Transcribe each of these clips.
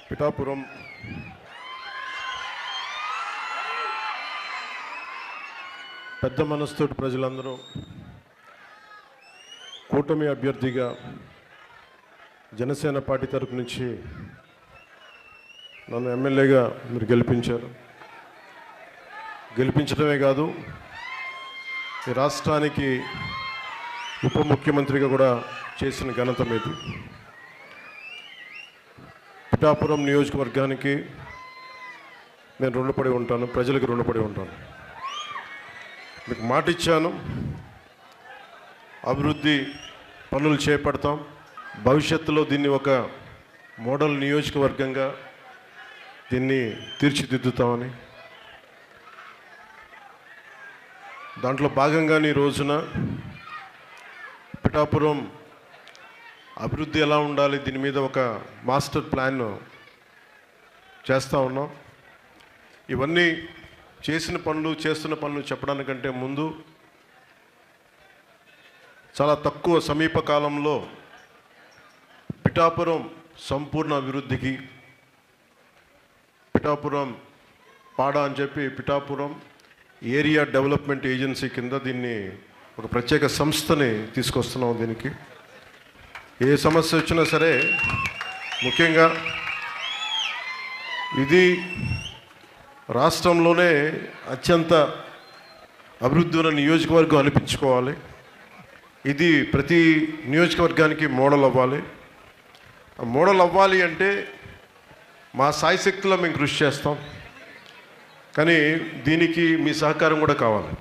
పిఠాపురం పెద్ద మనస్తోటి ప్రజలందరూ కూటమి అభ్యర్థిగా జనసేన పార్టీ తరపు నుంచి నన్ను ఎమ్మెల్యేగా మీరు గెలిపించారు. గెలిపించడమే కాదు, ఈ రాష్ట్రానికి ఉప ముఖ్యమంత్రిగా కూడా చేసిన ఘనత మీది. పిఠాపురం నియోజకవర్గానికి నేను రుణపడి ఉంటాను, ప్రజలకు రుణపడి ఉంటాను. మీకు మాట ఇచ్చాను, అభివృద్ధి పనులు చేపడతాం. భవిష్యత్తులో దీన్ని ఒక మోడల్ నియోజకవర్గంగా దీన్ని తీర్చిదిద్దుతామని. దాంట్లో భాగంగానే ఈ రోజున పిఠాపురం అభివృద్ధి ఎలా ఉండాలి, దీని మీద ఒక మాస్టర్ ప్లాన్ చేస్తూ ఉన్నాం. ఇవన్నీ చేస్తున్న పనులు చెప్పడానికంటే ముందు చాలా తక్కువ సమీప కాలంలో పిఠాపురం సంపూర్ణ అభివృద్ధికి పిఠాపురం పాడా అని చెప్పి పిఠాపురం ఏరియా డెవలప్మెంట్ ఏజెన్సీ కింద దీన్ని ఒక ప్రత్యేక సంస్థని తీసుకొస్తున్నాం. దీనికి ఏ సమస్య వచ్చినా సరే, ముఖ్యంగా ఇది రాష్ట్రంలోనే అత్యంత అభివృద్ధి ఉన్న నియోజకవర్గం అనిపించుకోవాలి. ఇది ప్రతి నియోజకవర్గానికి మోడల్ అవ్వాలి. మోడల్ అవ్వాలి అంటే మా సాయశక్తిలో మేము కృషి చేస్తాం, కానీ దీనికి మీ సహకారం కూడా కావాలి.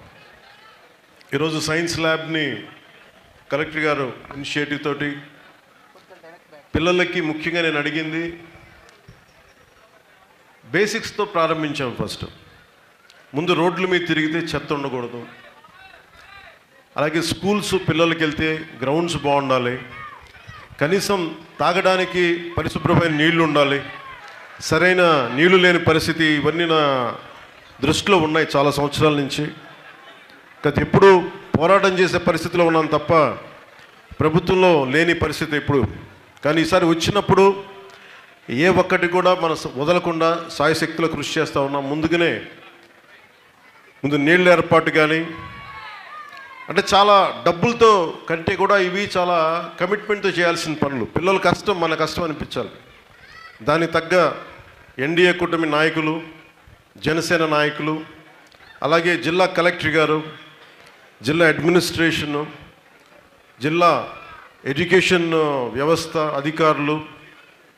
ఈరోజు సైన్స్ ల్యాబ్ని కలెక్టర్ గారు ఇనిషియేటివ్ తోటి పిల్లలకి ముఖ్యంగా నేను అడిగింది బేసిక్స్తో ప్రారంభించాం. ఫస్ట్ ముందు రోడ్ల మీద తిరిగితే చెత్త ఉండకూడదు, అలాగే స్కూల్స్ పిల్లలకి వెళ్తే గ్రౌండ్స్ బాగుండాలి, కనీసం తాగడానికి పరిశుభ్రమైన నీళ్లు ఉండాలి, సరైన నీళ్లు లేని పరిస్థితి, ఇవన్నీ నా దృష్టిలో ఉన్నాయి చాలా సంవత్సరాల నుంచి. గత ఎప్పుడు పోరాటం చేసే పరిస్థితిలో ఉన్నాను తప్ప ప్రభుత్వంలో లేని పరిస్థితి ఎప్పుడు. కానీ ఈసారి వచ్చినప్పుడు ఏ ఒక్కటి కూడా మన వదలకుండా సాయశక్తిలో కృషి చేస్తూ ఉన్నాం. ముందు నీళ్ళ ఏర్పాటు కానీ, అంటే చాలా డబ్బులతో కంటే కూడా ఇవి చాలా కమిట్మెంట్తో చేయాల్సిన పనులు. పిల్లల కష్టం మన కష్టం అనిపించాలి. దానికి తగ్గ ఎన్డీఏ కూటమి నాయకులు, జనసేన నాయకులు, అలాగే జిల్లా కలెక్టర్ గారు, జిల్లా అడ్మినిస్ట్రేషను, జిల్లా ఎడ్యుకేషన్ వ్యవస్థ అధికారులు,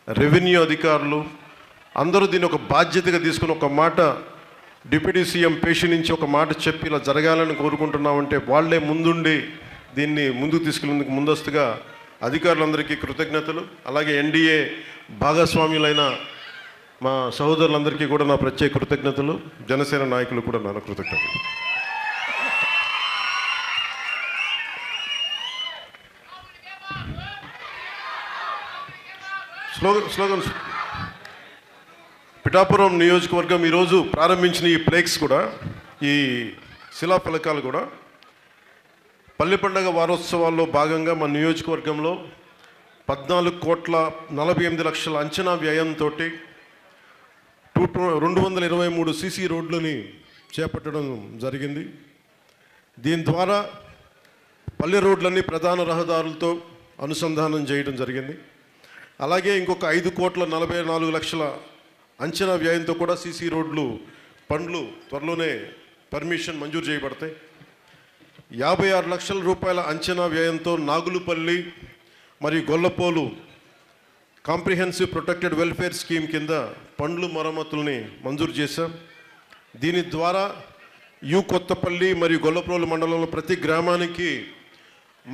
రెవెన్యూ అధికారులు అందరూ దీన్ని ఒక బాధ్యతగా తీసుకుని ఒక మాట డిప్యూటీ సీఎం పేషి నుంచి ఒక మాట చెప్పి ఇలా జరగాలని కోరుకుంటున్నామంటే వాళ్ళే ముందుండి దీన్ని ముందుకు తీసుకెళ్ళేందుకు ముందస్తుగా అధికారులందరికీ కృతజ్ఞతలు. అలాగే ఎన్డీఏ భాగస్వామ్యులైన మా సహోదరులందరికీ కూడా నా ప్రత్యేక కృతజ్ఞతలు. జనసేన నాయకులు కూడా నా కృతజ్ఞతలు. స్లోగన్స్. పిఠాపురం నియోజకవర్గం ఈరోజు ప్రారంభించిన ఈ ప్లేక్స్ కూడా, ఈ శిలాఫలకాలు కూడా పల్లె పండుగ వారోత్సవాల్లో భాగంగా మన నియోజకవర్గంలో 14,48,00,000 అంచనా వ్యయంతో 223 సీసీ రోడ్లని చేపట్టడం జరిగింది. దీని ద్వారా పల్లె రోడ్లన్నీ ప్రధాన రహదారులతో అనుసంధానం చేయడం జరిగింది. అలాగే ఇంకొక 5,44,00,000 అంచనా వ్యయంతో కూడా సీసీ రోడ్లు పనులు త్వరలోనే పర్మిషన్ మంజూరు చేయబడతాయి. 56 లక్షల రూపాయల అంచనా వ్యయంతో నాగులుపల్లి మరియు Gollapolu comprehensive protected welfare scheme కింద పండ్లు మరమ్మతుల్ని మంజూరు చేశాం. దీని ద్వారా కొత్తపల్లి మరియు గొల్లపోలు మండలంలో ప్రతి గ్రామానికి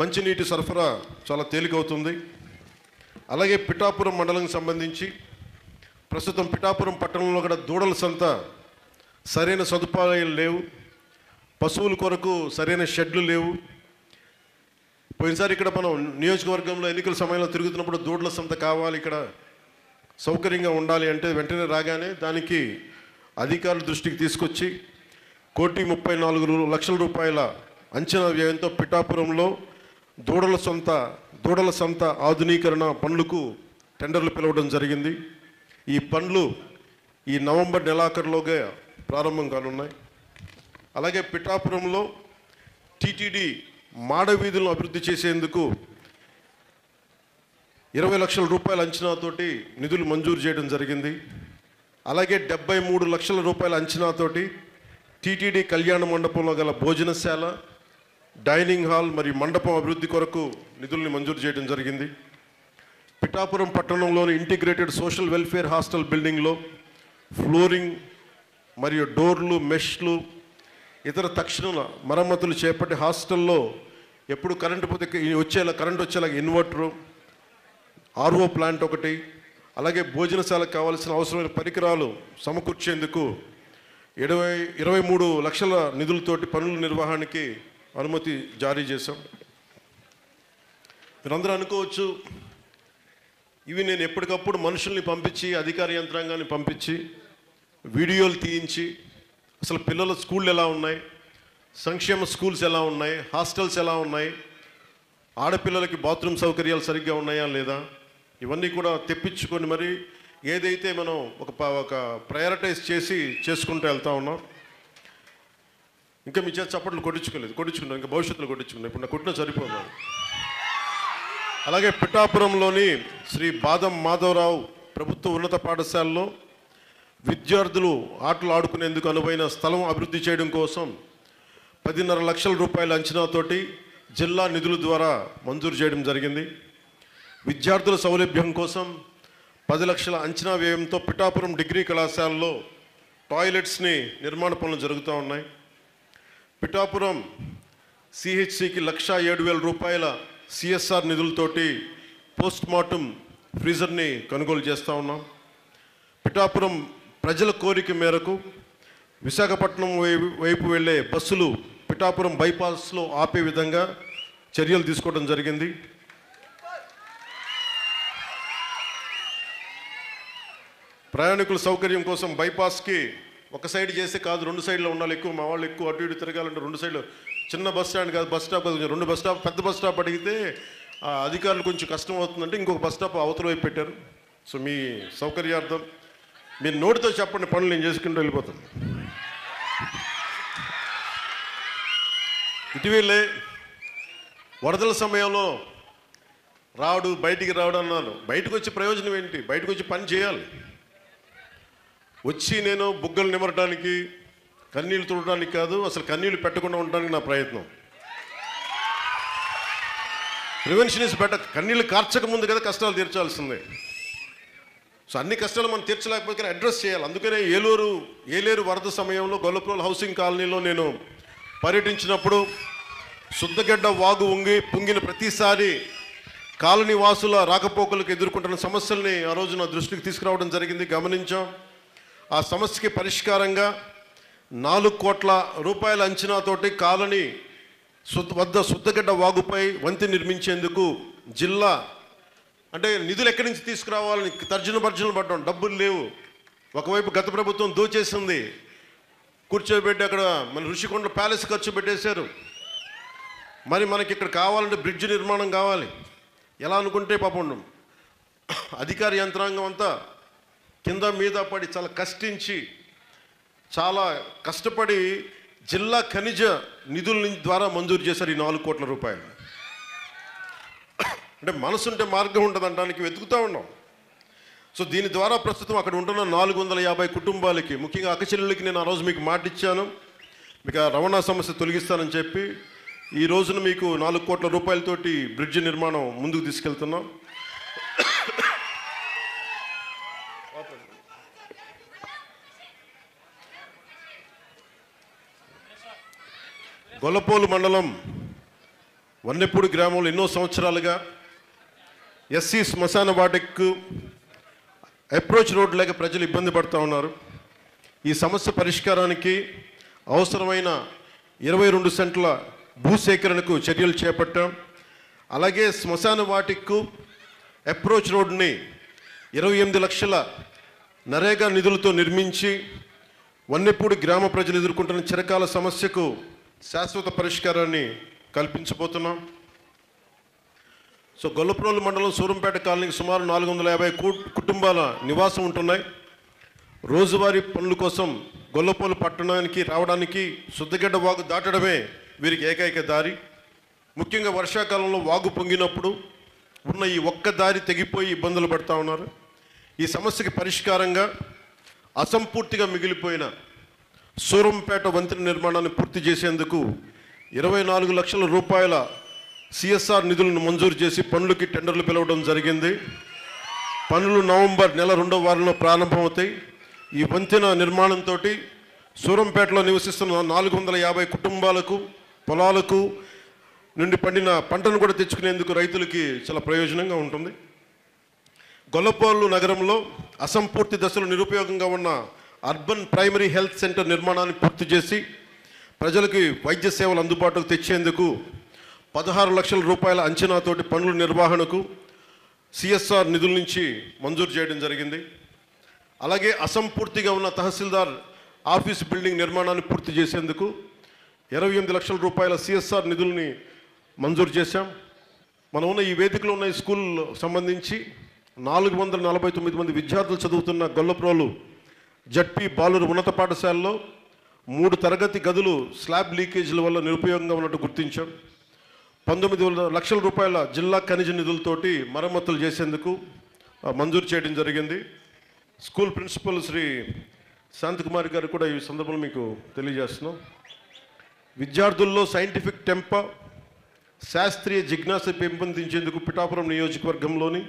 మంచినీటి సరఫరా చాలా తేలికవుతుంది. అలాగే పిఠాపురం మండలం సంబంధించి ప్రస్తుతం పిఠాపురం పట్టణంలో కూడా దూడల సంత సరైన సదుపాయాలు లేవు, పశువుల కొరకు సరైన షెడ్లు లేవు. పోయినసారి ఇక్కడ మనం నియోజకవర్గంలో ఎన్నికల సమయంలో తిరుగుతున్నప్పుడు దూడల సంత కావాలి, ఇక్కడ సౌకర్యంగా ఉండాలి అంటే వెంటనే రాగానే దానికి అధికారుల దృష్టికి తీసుకొచ్చి 1,34,00,000 రూపాయల అంచనా వ్యయంతో పిఠాపురంలో దూడల సంత ఆధునీకరణ పనులకు టెండర్లు పిలవడం జరిగింది. ఈ పనులు ఈ నవంబర్ నెలాఖరులోగా ప్రారంభం కానున్నాయి. అలాగే పిఠాపురంలో టీటీడీ మాడ వీధులను అభివృద్ధి చేసేందుకు 20 లక్షల రూపాయల అంచనాతోటి నిధులు మంజూరు చేయడం జరిగింది. అలాగే 73 లక్షల రూపాయల అంచనాతోటి టీటీడీ కళ్యాణ మండపంలో గల భోజనశాల, డైనింగ్ హాల్ మరియు మండపం అభివృద్ధి కొరకు నిధుల్ని మంజూరు చేయడం జరిగింది. పిఠాపురం పట్టణంలోని ఇంటిగ్రేటెడ్ సోషల్ వెల్ఫేర్ హాస్టల్ బిల్డింగ్లో ఫ్లోరింగ్ మరియు డోర్లు, మెష్లు, ఇతర తక్షణ మరమ్మతులు చేపట్టి హాస్టల్లో ఎప్పుడు కరెంటు పోతే కరెంట్ వచ్చేలా ఇన్వర్టరు, ఆర్ఓ ప్లాంట్ ఒకటి, అలాగే భోజనశాలకు కావాల్సిన అవసరమైన పరికరాలు సమకూర్చేందుకు 23 లక్షల నిధులతోటి పనుల నిర్వహణకి అనుమతి జారీ చేశాం. మీరందరూ అనుకోవచ్చు, ఇవి నేను ఎప్పటికప్పుడు మనుషుల్ని పంపించి, అధికార యంత్రాంగాన్ని పంపించి, వీడియోలు తీయించి, అసలు పిల్లల స్కూళ్ళు ఎలా ఉన్నాయి, సంక్షేమ స్కూల్స్ ఎలా ఉన్నాయి, హాస్టల్స్ ఎలా ఉన్నాయి, ఆడపిల్లలకి బాత్రూమ్ సౌకర్యాలు సరిగ్గా ఉన్నాయా లేదా, ఇవన్నీ కూడా తెప్పించుకొని మరి ఏదైతే మనం ఒక ప్రయారిటైజ్ చేసి చేసుకుంటూ వెళ్తా ఉన్నాం. ఇంకా మీ చేత చప్పట్లు కొట్టించుకున్నాం, ఇంకా భవిష్యత్తులో కొట్టించుకున్నాం. ఇప్పుడు నా కొట్టిన సరిపోతున్నాను. అలాగే పిఠాపురంలోని శ్రీ బాదం మాధవరావు ప్రభుత్వ ఉన్నత పాఠశాలలో విద్యార్థులు ఆటలు ఆడుకునేందుకు అనువైన స్థలం అభివృద్ధి చేయడం కోసం 10.5 లక్షల రూపాయల అంచనాతోటి జిల్లా నిధుల ద్వారా మంజూరు చేయడం జరిగింది. విద్యార్థుల సౌలభ్యం కోసం 10 లక్షల అంచనా వ్యయంతో పిఠాపురం డిగ్రీ కళాశాలలో టాయిలెట్స్ని నిర్మాణ పనులు జరుగుతూ ఉన్నాయి. పిఠాపురం సిహెచ్సికి 1,07,000 రూపాయల సిఎస్ఆర్ నిధులతోటి పోస్ట్ మార్టం ఫ్రీజర్ని కొనుగోలు చేస్తూ ఉన్నాం. పిఠాపురం ప్రజల కోరిక మేరకు విశాఖపట్నం వైపు వెళ్ళే బస్సులు పిఠాపురం బైపాస్లో ఆపే విధంగా చర్యలు తీసుకోవడం జరిగింది. ప్రయాణికుల సౌకర్యం కోసం బైపాస్కి ఒక సైడ్ చేస్తే కాదు, 2 సైడ్లో ఉండాలి. ఎక్కువ మా వాళ్ళు ఎక్కువ అటు ఇటు తిరగాలంటే 2 సైడ్లు, చిన్న బస్ స్టాండ్ కాదు, బస్ స్టాప్ 2 బస్ స్టాప్, పెద్ద బస్ స్టాప్ అడిగితే అధికారులు కొంచెం కష్టం అవుతుందంటే ఇంకొక బస్ స్టాప్ అవతల వైపు పెట్టారు. సో మీ సౌకర్యార్థం మీరు నోటితో చెప్పండి, పనులు నేను చేసుకుంటూ వెళ్ళిపోతాను. ఇటీవలే వరదల సమయంలో బయటికి రావడం అన్నాను. బయటకు వచ్చే ప్రయోజనం ఏంటి? బయటకు వచ్చి పని చేయాలి. వచ్చి నేను బుగ్గలు నిమరడానికి, కన్నీళ్ళు తుడడానికి కాదు, అసలు కన్నీళ్ళు పెట్టకుండా ఉండడానికి నా ప్రయత్నం. Prevention is better. కన్నీళ్ళు కార్చక ముందు కదా కష్టాలు తీర్చాల్సిందే. సో అన్ని కష్టాలు మనం తీర్చలేకపోతే అడ్రస్ చేయాలి. అందుకనే ఏలేరు వరద సమయంలో గొల్లప్రోల్ హౌసింగ్ కాలనీలో నేను పర్యటించినప్పుడు శుద్ధగడ్డ వాగు పొంగిన ప్రతిసారి కాలనీ వాసుల రాకపోకలకు ఎదుర్కొంటున్న సమస్యల్ని ఆ రోజు నా దృష్టికి తీసుకురావడం జరిగింది, గమనించాం. ఆ సమస్యకి పరిష్కారంగా 4 కోట్ల రూపాయల అంచనాతోటి కాలనీ వద్ద శుద్ధగడ్డ వాగుపై వంతెన నిర్మించేందుకు జిల్లా అంటే నిధులు ఎక్కడి నుంచి తీసుకురావాలని తర్జనభర్జనలు పడ్డాం. డబ్బులు లేవు. ఒకవైపు గత ప్రభుత్వం దోచేసింది, కూర్చోబెట్టి అక్కడ మన ఋషికొండ ప్యాలెస్ ఖర్చు పెట్టేశారు. మరి మనకి ఇక్కడ కావాలంటే బ్రిడ్జ్ నిర్మాణం కావాలి. ఎలా అనుకుంటే పాపం అధికార యంత్రాంగం అంతా కింద మీద పడి చాలా కష్టించి, చాలా కష్టపడి జిల్లా ఖనిజ నిధుల ద్వారా మంజూరు చేశారు ఈ 4 కోట్ల రూపాయలు. అంటే మనసుంటే మార్గం ఉండదనడానికి వెతుకుతూ ఉన్నాం. సో దీని ద్వారా ప్రస్తుతం అక్కడ ఉంటున్న 450 కుటుంబాలకి, ముఖ్యంగా అక్కచెల్లెళ్ళకి నేను ఆ రోజు మీకు మాట ఇచ్చాను, మీకు ఆ రవాణా సమస్య తొలగిస్తానని చెప్పి ఈ రోజున మీకు 4 కోట్ల రూపాయలతోటి బ్రిడ్జ్ నిర్మాణం ముందుకు తీసుకెళ్తున్నాం. గొల్లపోలు మండలం వన్నెపూడి గ్రామంలో ఎన్నో సంవత్సరాలుగా ఎస్సీ శ్మశాన వాటికి అప్రోచ్ రోడ్ లేక ప్రజలు ఇబ్బంది పడుతూ ఉన్నారు. ఈ సమస్య పరిష్కారానికి అవసరమైన 22 సెంట్ల భూసేకరణకు చర్యలు చేపట్టాం. అలాగే శ్మశాన వాటికు అప్రోచ్ రోడ్ని 28 లక్షల నరేగా నిధులతో నిర్మించి వన్నెపూడి గ్రామ ప్రజలు ఎదుర్కొంటున్న చిరకాల సమస్యకు శాశ్వత పరిష్కారాన్ని కల్పించబోతున్నాం. సో గొల్లప్రోలు మండలం సూరంపేట కాలనీకి సుమారు 450 కుటుంబాల నివాసం ఉంటున్నాయి. రోజువారీ పనుల కోసం గొల్లప్రోలు పట్టణానికి రావడానికి శుద్ధగడ్డ వాగు దాటడమే వీరికి ఏకైక దారి. ముఖ్యంగా వర్షాకాలంలో వాగు పొంగినప్పుడు ఉన్న ఈ ఒక్క దారి తెగిపోయి ఇబ్బందులు పడుతూ ఉన్నారు. ఈ సమస్యకి పరిష్కారంగా అసంపూర్తిగా మిగిలిపోయిన సూరంపేట వంతెన నిర్మాణాన్ని పూర్తి చేసేందుకు 24 లక్షల రూపాయల సిఎస్ఆర్ నిధులను మంజూరు చేసి పనులకి టెండర్లు పిలవడం జరిగింది. పనులు నవంబర్ నెల 2వ వారంలో ప్రారంభమవుతాయి. ఈ వంతెన నిర్మాణంతో సూరంపేటలో నివసిస్తున్న 450 కుటుంబాలకు పొలాలకు నుండి పండిన పంటను కూడా తెచ్చుకునేందుకు రైతులకి చాలా ప్రయోజనంగా ఉంటుంది. గొల్లప్రోలు నగరంలో అసంపూర్తి దశలో నిరుపయోగంగా ఉన్న అర్బన్ ప్రైమరీ హెల్త్ సెంటర్ నిర్మాణాన్ని పూర్తి చేసి ప్రజలకి వైద్య సేవలు అందుబాటులోకి తెచ్చేందుకు 16 లక్షల రూపాయల అంచనాతోటి పనుల నిర్వహణకు సిఎస్ఆర్ నిధుల నుంచి మంజూరు చేయడం జరిగింది. అలాగే అసంపూర్తిగా ఉన్న తహసీల్దార్ ఆఫీస్ బిల్డింగ్ నిర్మాణాన్ని పూర్తి చేసేందుకు 28 లక్షల రూపాయల సిఎస్ఆర్ నిధుల్ని మంజూరు చేశాం. మనం ఉన్న ఈ వేదికలో ఉన్న ఈ స్కూల్ సంబంధించి 449 మంది విద్యార్థులు చదువుతున్న గొల్లప్రోలు జడ్పీ బాలుర ఉన్నత పాఠశాలలో 3 తరగతి గదులు స్లాబ్ లీకేజీల వల్ల నిరుపయోగంగా ఉన్నట్టు గుర్తించాం. 19 లక్షల రూపాయల జిల్లా ఖనిజ నిధులతోటి మరమ్మతులు చేసేందుకు మంజూరు చేయడం జరిగింది. స్కూల్ ప్రిన్సిపల్ శ్రీ శాంతకుమారి గారు కూడా ఈ సందర్భంలో మీకు తెలియజేస్తున్నాం. విద్యార్థుల్లో సైంటిఫిక్ టెంపర్, శాస్త్రీయ జిజ్ఞాస పెంపొందించేందుకు పిఠాపురం నియోజకవర్గంలోని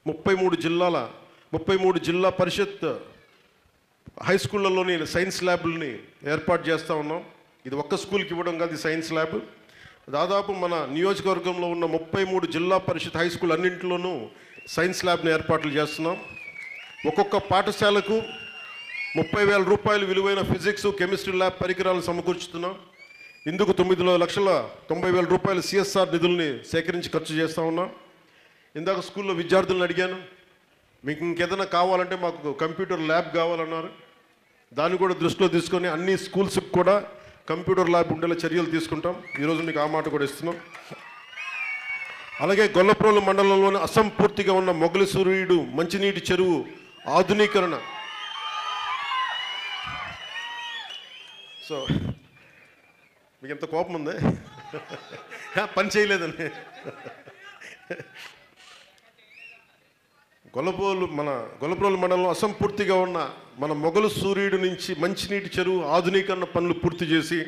33 జిల్లా పరిషత్ హై స్కూళ్ళలోని సైన్స్ ల్యాబ్లని ఏర్పాటు చేస్తూ ఉన్నాం. ఇది ఒక్క స్కూల్కి ఇవ్వడం కాదు, సైన్స్ ల్యాబ్ దాదాపు మన నియోజకవర్గంలో ఉన్న 33 జిల్లా పరిషత్ హై స్కూల్ అన్నింటిలోనూ సైన్స్ ల్యాబ్ని ఏర్పాట్లు చేస్తున్నాం. ఒక్కొక్క పాఠశాలకు 30,000 రూపాయలు విలువైన ఫిజిక్స్ కెమిస్ట్రీ ల్యాబ్ పరికరాలను సమకూర్చుతున్నాం. ఇందుకు 9,90,000 రూపాయల సిఎస్ఆర్ నిధుల్ని సేకరించి ఖర్చు చేస్తూ ఉన్నాం. ఇందాక స్కూల్లో విద్యార్థులను అడిగాను, మీకు ఇంకేదైనా కావాలంటే మాకు కంప్యూటర్ ల్యాబ్ కావాలన్నారు. దాన్ని కూడా దృష్టిలో తీసుకొని అన్ని స్కూల్స్కి కూడా కంప్యూటర్ ల్యాబ్ ఉండేలా చర్యలు తీసుకుంటాం. ఈరోజు మీకు ఆ మాట కూడా ఇస్తున్నాం. అలాగే గొల్లప్రోలు మండలంలోని అసంపూర్తిగా ఉన్న మొగలి సూర్యుడు మంచినీటి చెరువు ఆధునీకరణ. సో మీకు ఎంత కోపం ఉంది, పని చేయలేదని. గొల్లప్రోలు మండలంలో అసంపూర్తిగా ఉన్న మన మొగలు సూర్యుడు నుంచి మంచినీటి చెరువు ఆధునీకరణ పనులు పూర్తి చేసి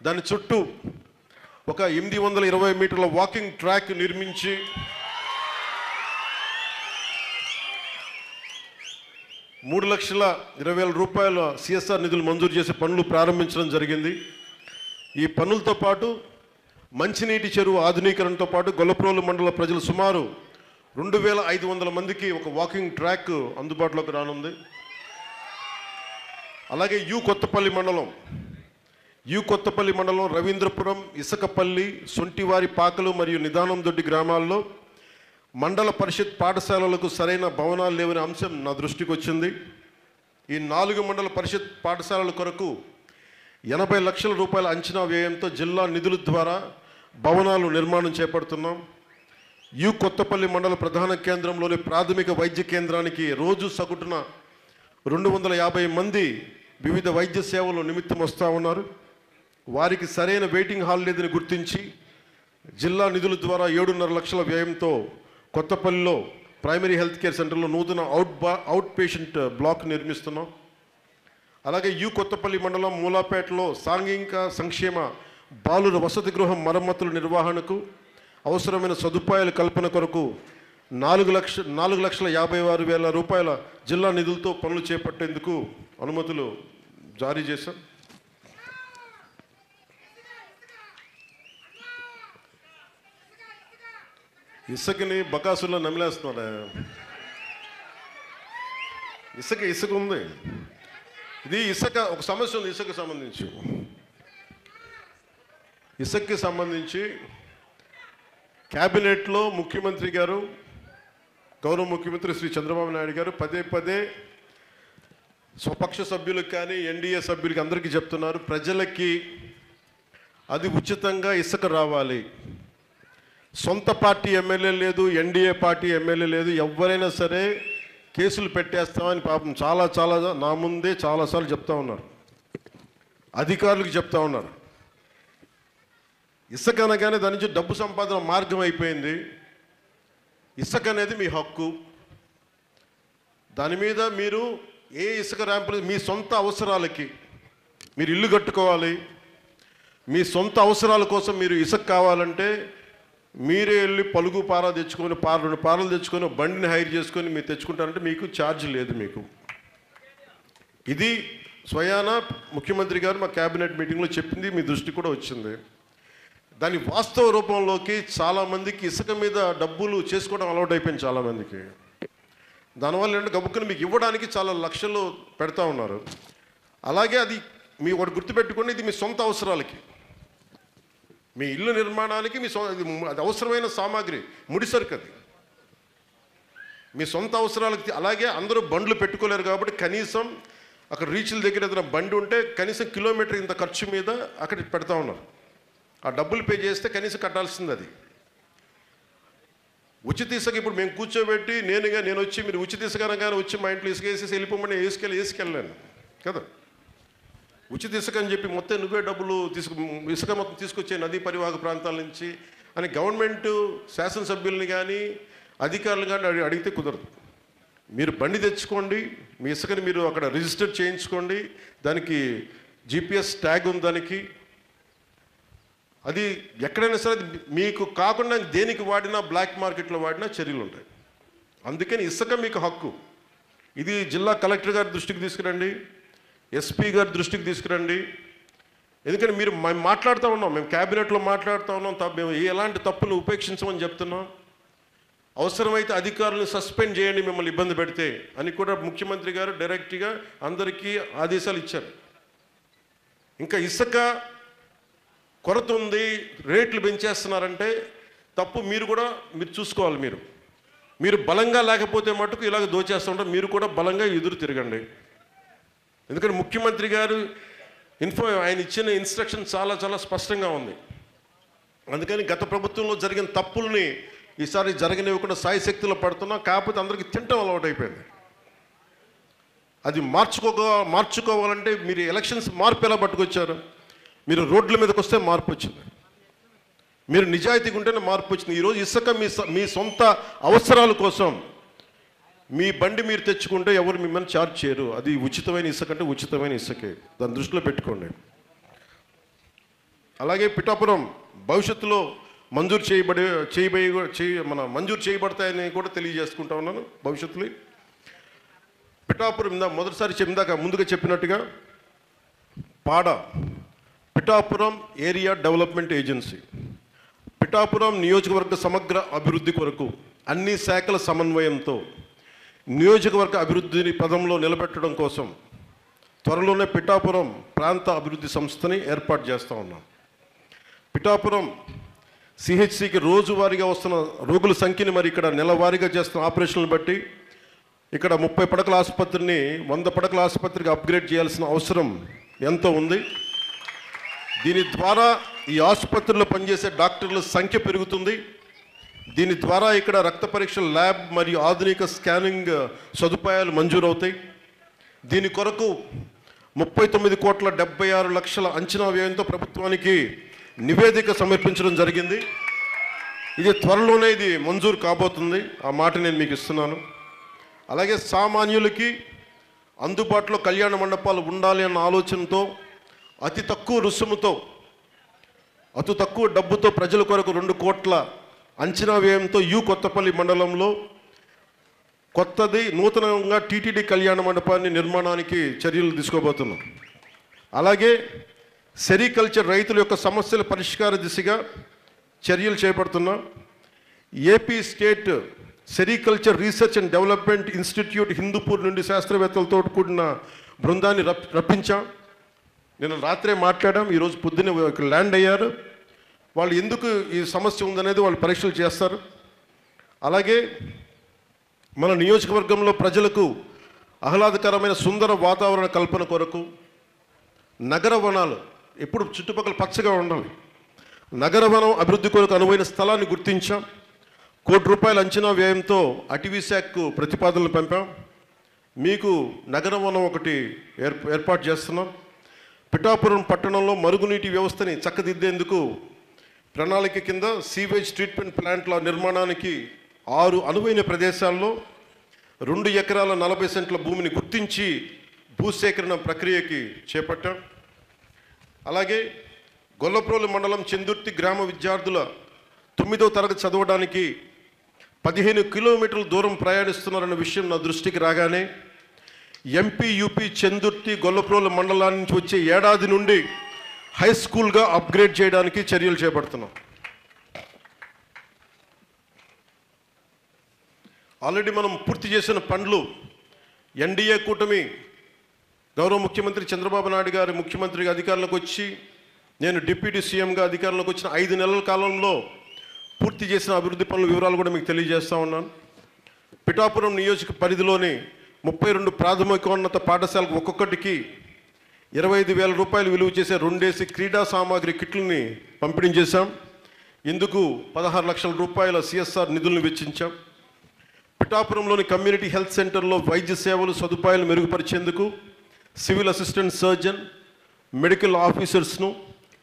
దాని చుట్టూ ఒక 820 మీటర్ల వాకింగ్ ట్రాక్ నిర్మించి 3,20,000 రూపాయల సిఎస్ఆర్ నిధులు మంజూరు చేసి పనులు ప్రారంభించడం జరిగింది. ఈ పనులతో పాటు మంచినీటి చెరువు ఆధునీకరణతో పాటు గొల్లప్రోలు మండల ప్రజలు సుమారు 2,500 మందికి ఒక వాకింగ్ ట్రాక్ అందుబాటులోకి రానుంది. అలాగే కొత్తపల్లి మండలం రవీంద్రపురం, ఇసకపల్లి, సొంటివారి పాకలు మరియు నిదానం దొడ్డి గ్రామాల్లో మండల పరిషత్ పాఠశాలలకు సరైన భవనాలు లేవనే అంశం నా దృష్టికి వచ్చింది. ఈ 4 మండల పరిషత్ పాఠశాలల కొరకు 80 లక్షల రూపాయల అంచనా వ్యయంతో జిల్లా నిధుల ద్వారా భవనాలు నిర్మాణం చేపడుతున్నాం. కొత్తపల్లి మండల ప్రధాన కేంద్రంలోని ప్రాథమిక వైద్య కేంద్రానికి రోజు సగటున 250 మంది వివిధ వైద్య సేవలు నిమిత్తం వస్తూ ఉన్నారు. వారికి సరైన వెయిటింగ్ హాల్ లేదని గుర్తించి జిల్లా నిధుల ద్వారా 7.5 లక్షల వ్యయంతో కొత్తపల్లిలో ప్రైమరీ హెల్త్ కేర్ సెంటర్లో నూతన అవుట్ పేషెంట్ బ్లాక్ నిర్మిస్తున్నాం. అలాగే కొత్తపల్లి మండలం మూలాపేటలో సాంఘిక సంక్షేమ బాలుర వసతి గృహం మరమ్మతుల నిర్వహణకు అవసరమైన సదుపాయాల కల్పన కొరకు 4,56,000 రూపాయల జిల్లా నిధులతో పనులు చేపట్టేందుకు అనుమతులు జారీ చేశాం. ఇసుకని బకాసుల్లో నమిలేస్తున్నారా? ఇసుక ఉంది. ఇది ఒక సమస్య ఉంది. ఇసుకకి సంబంధించి క్యాబినెట్లో ముఖ్యమంత్రి గారు, గౌరవ ముఖ్యమంత్రి శ్రీ చంద్రబాబు నాయుడు గారు పదే స్వపక్ష సభ్యులకు కానీ ఎన్డీఏ సభ్యులకి అందరికీ చెప్తున్నారు, ప్రజలకి అది ఉచితంగా ఇసుక రావాలి. సొంత పార్టీ ఎమ్మెల్యే లేదు, ఎన్డీఏ పార్టీ ఎమ్మెల్యే లేదు, ఎవరైనా సరే కేసులు పెట్టేస్తామని పాపం చాలా చాలా నా ముందే చాలాసార్లు చెప్తా ఉన్నారు, అధికారులకు చెప్తా ఉన్నారు. ఇసుక అనగానే దాని నుంచి డబ్బు సంపాదన మార్గం అయిపోయింది. ఇసుక అనేది మీ హక్కు. దాని మీద మీరు ఏ ఇసుక ర్యాంపులు మీ సొంత అవసరాలకి మీరు ఇల్లు కట్టుకోవాలి, మీ సొంత అవసరాల కోసం మీరు ఇసుక కావాలంటే మీరే వెళ్ళి పలుగు పార తెచ్చుకొని 2 పారలు తెచ్చుకొని బండిని హైర్ చేసుకొని మీరు తెచ్చుకుంటారంటే మీకు ఛార్జ్ లేదు. మీకు ఇది స్వయాన ముఖ్యమంత్రి గారు మా క్యాబినెట్ మీటింగ్లో చెప్పింది, మీ దృష్టి కూడా వచ్చింది. దాని వాస్తవ రూపంలోకి చాలామందికి ఇసుక మీద డబ్బులు చేసుకోవడం అలవాటు అయిపోయింది చాలామందికి. దానివల్ల ఏంటంటే గబుక్కుని మీకు ఇవ్వడానికి చాలా లక్షలు పెడతా ఉన్నారు. అలాగే అది మీ ఒకటి గుర్తుపెట్టుకోండి, ఇది మీ సొంత అవసరాలకి, మీ ఇల్లు నిర్మాణానికి అది అవసరమైన సామాగ్రి, ముడిసరుకు అది మీ సొంత అవసరాలకి. అలాగే అందరూ బండ్లు పెట్టుకోలేరు కాబట్టి కనీసం అక్కడ రీచ్ల దగ్గర ఏదైనా బండి ఉంటే కనీసం కిలోమీటర్ ఇంత ఖర్చు మీద అక్కడ పెడతా ఉన్నారు. ఆ డబ్బులు పే చేస్తే కనీసం కట్టాల్సింది అది. ఉచిత ఇసుక ఇప్పుడు మేము కూర్చోబెట్టి నేను వచ్చి మీరు ఉచిత ఇసుక అనగానే వచ్చి మా ఇంట్లో ఇసుక వేసేసి వెళ్ళిపోమని వేసుకెళ్ళాను కదా. ఉచిత ఇసుక అని చెప్పి మొత్తం నువ్వే డబ్బులు ఇసుక మొత్తం తీసుకొచ్చే నదీ పరివాహక ప్రాంతాల నుంచి అని గవర్నమెంట్ శాసనసభ్యుల్ని కానీ అధికారులు కానీ అడిగితే కుదరదు. మీరు బండి తెచ్చుకోండి, మీ ఇసుకని మీరు అక్కడ రిజిస్టర్ చేయించుకోండి, దానికి GPS ట్యాగ్ ఉంది దానికి. అది ఎక్కడైనా సరే మీకు కాకుండా దేనికి వాడినా బ్లాక్ మార్కెట్లో వాడినా చర్యలు ఉంటాయి. అందుకని ఇసుక మీకు హక్కు. ఇది జిల్లా కలెక్టర్ గారి దృష్టికి తీసుకురండి, ఎస్పీ గారి దృష్టికి తీసుకురండి. ఎందుకంటే మీరు మేము మాట్లాడుతూ ఉన్నాం, మేము క్యాబినెట్లో మాట్లాడుతూ ఉన్నాం, మేము ఎలాంటి తప్పులు ఉపేక్షించమని చెప్తున్నాం. అవసరమైతే అధికారులను సస్పెండ్ చేయండి మిమ్మల్ని ఇబ్బంది పెడితే అని కూడా ముఖ్యమంత్రి గారు డైరెక్ట్గా అందరికీ ఆదేశాలు ఇచ్చారు. ఇంకా ఇసుక కొరత ఉంది, రేట్లు పెంచేస్తున్నారంటే తప్పు మీరు చూసుకోవాలి. మీరు బలంగా లేకపోతే మటుకు ఇలాగ దోచేస్తుంటారు. మీరు కూడా బలంగా ఎదురు తిరగండి. ఎందుకంటే ముఖ్యమంత్రి గారు ఆయన ఇచ్చిన ఇన్స్ట్రక్షన్ చాలా చాలా స్పష్టంగా ఉంది. అందుకని గత ప్రభుత్వంలో జరిగిన తప్పుల్ని ఈసారి జరగనివ్వకుండా సాయశక్తిలో పడుతున్నాం. కాకపోతే అందరికీ తింటం అలవాటు అయిపోయింది. అది మార్చుకోవాలంటే మీరు ఎలక్షన్స్ మార్పు ఎలా పట్టుకొచ్చారు? మీరు రోడ్ల మీదకి వస్తే మార్పు వచ్చింది, మీరు నిజాయితీగా ఉంటేనే మార్పు వచ్చింది. ఈరోజు ఇసుక మీ సొంత అవసరాల కోసం మీ బండి మీరు తెచ్చుకుంటే ఎవరు మిమ్మల్ని ఛార్జ్ చేయరు. అది ఉచితమైన ఇసుక అంటే ఉచితమైన ఇసుకే, దాని దృష్టిలో పెట్టుకోండి. అలాగే పిఠాపురం భవిష్యత్తులో మంజూరు చేయబడతాయని కూడా తెలియజేసుకుంటా ఉన్నాను. భవిష్యత్తులో పిఠాపురం మొదటిసారి ముందుగా చెప్పినట్టుగా Pithapuram area development agency Pithapuram నియోజకవర్గ సమగ్ర అభివృద్ధి కొరకు అన్ని శాఖల సమన్వయంతో నియోజకవర్గ అభివృద్ధిని పదంలో నిలబెట్టడం కోసం త్వరలోనే పిఠాపురం ప్రాంత అభివృద్ధి సంస్థని ఏర్పాటు చేస్తూ ఉన్నాం. పిఠాపురం సిహెచ్సికి రోజువారీగా వస్తున్న రోగుల సంఖ్యని ఇక్కడ నెలవారీగా చేస్తున్న ఆపరేషన్లు బట్టి ఇక్కడ 30 పడకల ఆసుపత్రిని 100 పడకల ఆసుపత్రికి అప్గ్రేడ్ చేయాల్సిన అవసరం ఎంతో ఉంది. దీని ద్వారా ఈ ఆసుపత్రిలో పనిచేసే డాక్టర్ల సంఖ్య పెరుగుతుంది. దీని ద్వారా ఇక్కడ రక్త పరీక్షల ల్యాబ్ మరియు ఆధునిక స్కానింగ్ సదుపాయాలు మంజూరవుతాయి. దీని కొరకు 39,76,00,000 అంచనా వ్యయంతో ప్రభుత్వానికి నివేదిక సమర్పించడం జరిగింది. ఇది త్వరలోనే మంజూరు కాబోతుంది, ఆ మాట నేను మీకు ఇస్తున్నాను. అలాగే సామాన్యులకి అందుబాటులో కళ్యాణ మండపాలు ఉండాలి అన్న ఆలోచనతో అతి తక్కువ రుసుముతో అతి తక్కువ డబ్బుతో ప్రజల కొరకు 2 కోట్ల అంచనా వ్యయంతో కొత్తపల్లి మండలంలో నూతనంగా టీటీడీ కళ్యాణ మండపాన్ని నిర్మాణానికి చర్యలు తీసుకోబోతున్నాం. అలాగే సెరికల్చర్ రైతుల యొక్క సమస్యల పరిష్కార దిశగా చర్యలు చేపడుతున్నాం. AP state sericulture research and development institute Hindupur నుండి శాస్త్రవేత్తలతో కూడిన బృందాన్ని రప్పించాం. నేను రాత్రే మాట్లాడాం, ఈరోజు పొద్దున్నే ఇక్కడ ల్యాండ్ అయ్యారు. వాళ్ళు ఎందుకు ఈ సమస్య ఉందనేది వాళ్ళు పరీక్షలు చేస్తారు. అలాగే మన నియోజకవర్గంలో ప్రజలకు ఆహ్లాదకరమైన సుందర వాతావరణ కల్పన కొరకు నగర వనాలు ఎప్పుడు చుట్టుపక్కల పచ్చగా ఉండాలి. నగరవనం అభివృద్ధి కొరకు అనువైన స్థలాన్ని గుర్తించాం. ₹1 కోటి అంచనా వ్యయంతో అటవీ శాఖకు ప్రతిపాదనలు పంపాం. మీకు నగరవనం ఒకటి ఏర్పాటు చేస్తున్నాం. పిఠాపురం పట్టణంలో మరుగునీటి వ్యవస్థని చక్కదిద్దేందుకు ప్రణాళిక కింద సీవేజ్ ట్రీట్మెంట్ ప్లాంట్ల నిర్మాణానికి 6 అనువైన ప్రదేశాల్లో 2 ఎకరాల 40 సెంట్ల భూమిని గుర్తించి భూసేకరణ ప్రక్రియకి చేపట్టాం. అలాగే గొల్లప్రోలు మండలం చెందుర్తి గ్రామ విద్యార్థుల 9వ తరగతి చదవడానికి 15 కిలోమీటర్ల దూరం ప్రయాణిస్తున్నారన్న విషయం నా దృష్టికి రాగానే ఎంపీ యూపీ చెందుర్తి గొల్లప్రోలు మండలాల నుంచి వచ్చే ఏడాది నుండి హై స్కూల్గా అప్గ్రేడ్ చేయడానికి చర్యలు చేపడుతున్నాం. ఆల్రెడీ మనం పూర్తి చేసిన పనులు ఎన్డీఏ కూటమి గౌరవ ముఖ్యమంత్రి చంద్రబాబు నాయుడు గారి ముఖ్యమంత్రిగా అధికారంలోకి వచ్చి నేను డిప్యూటీ సీఎంగా అధికారంలోకి వచ్చిన 5 నెలల కాలంలో పూర్తి చేసిన అభివృద్ధి పనుల వివరాలు కూడా మీకు తెలియజేస్తూ ఉన్నాను. పిఠాపురం నియోజక పరిధిలోని 32 ప్రాథమికోన్నత పాఠశాలకు ఒక్కొక్కటికి ₹25,000 విలువ చేసే 2 క్రీడా సామాగ్రి కిట్లని పంపిణీ చేశాం. ఇందుకు ₹16 లక్షల సిఎస్ఆర్ నిధులను వెచ్చించాం. పిఠాపురంలోని కమ్యూనిటీ హెల్త్ సెంటర్లో వైద్య సేవలు సదుపాయాలు మెరుగుపరిచేందుకు సివిల్ అసిస్టెంట్ సర్జన్, మెడికల్ ఆఫీసర్స్ను,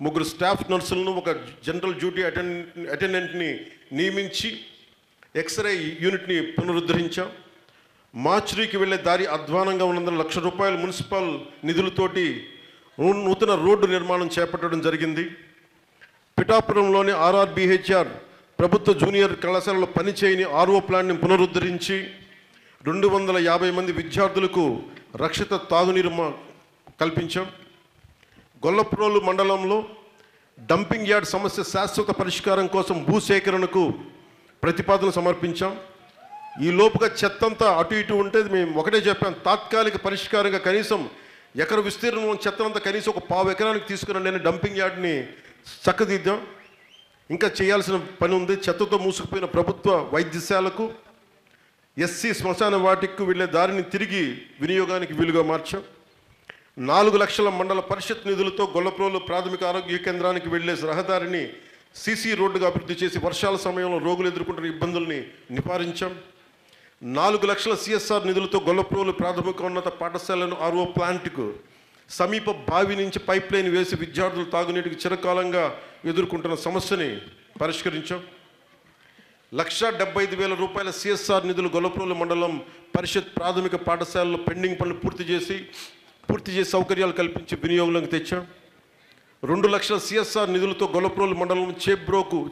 3 స్టాఫ్ నర్సులను, 1 జనరల్ డ్యూటీ అటెండెంట్ని నియమించి ఎక్స్రే యూనిట్ని పునరుద్ధరించాం. మార్చురీకి వెళ్ళే దారి అధ్వానంగా ఉన్నందున ₹1,00,000 మున్సిపల్ నిధులతోటి నూతన రోడ్డు నిర్మాణం చేపట్టడం జరిగింది. పిఠాపురంలోని RRBHR ప్రభుత్వ జూనియర్ కళాశాలలో పనిచేయని RO ప్లాంట్ని పునరుద్ధరించి 250 మంది విద్యార్థులకు రక్షిత తాగునీరు కల్పించాం. గొల్లప్రోలు మండలంలో డంపింగ్ యార్డ్ సమస్య శాశ్వత పరిష్కారం కోసం భూసేకరణకు ప్రతిపాదన సమర్పించాం. ఈ లోపుగా చెత్తంతా అటు ఇటు ఉంటే మేము ఒకటే చెప్పాం, తాత్కాలిక పరిష్కారంగా కనీసం ఎకర విస్తీర్ణం చెత్తనంతా కనీసం 1/4 ఎకరానికి తీసుకురండి అని డంపింగ్ యార్డ్ని చక్కదిద్దాం. ఇంకా చేయాల్సిన పని ఉంది. చెత్తతో మూసుకుపోయిన ప్రభుత్వ వైద్యశాలకు, ఎస్సీ శ్మశాన వాటికి వెళ్ళే దారిని తిరిగి వినియోగానికి వీలుగా మార్చాం. 4 లక్షల మండల పరిషత్ నిధులతో గొల్లప్రోలు ప్రాథమిక ఆరోగ్య కేంద్రానికి వెళ్ళే రహదారిని సీసీ రోడ్డుగా అభివృద్ధి చేసి వర్షాల సమయంలో రోగులు ఎదుర్కొంటున్న ఇబ్బందుల్ని నివారించాం. 4 లక్షల సిఎస్ఆర్ నిధులతో గొల్లప్రోలు ప్రాథమికోన్నత పాఠశాలను RO ప్లాంట్కు సమీప బావి నుంచి పైప్ లైన్ వేసి విద్యార్థులు తాగునీటికి చిరకాలంగా ఎదుర్కొంటున్న సమస్యని పరిష్కరించాం. ₹1,75,000 సిఎస్ఆర్ నిధులు గొల్లప్రోలు మండలం పరిషత్ ప్రాథమిక పాఠశాలలో పెండింగ్ పనులు పూర్తి చేసి సౌకర్యాలు కల్పించి వినియోగంలోకి తెచ్చాం. 2 లక్షల సిఎస్ఆర్ నిధులతో గొల్లప్రోలు మండలం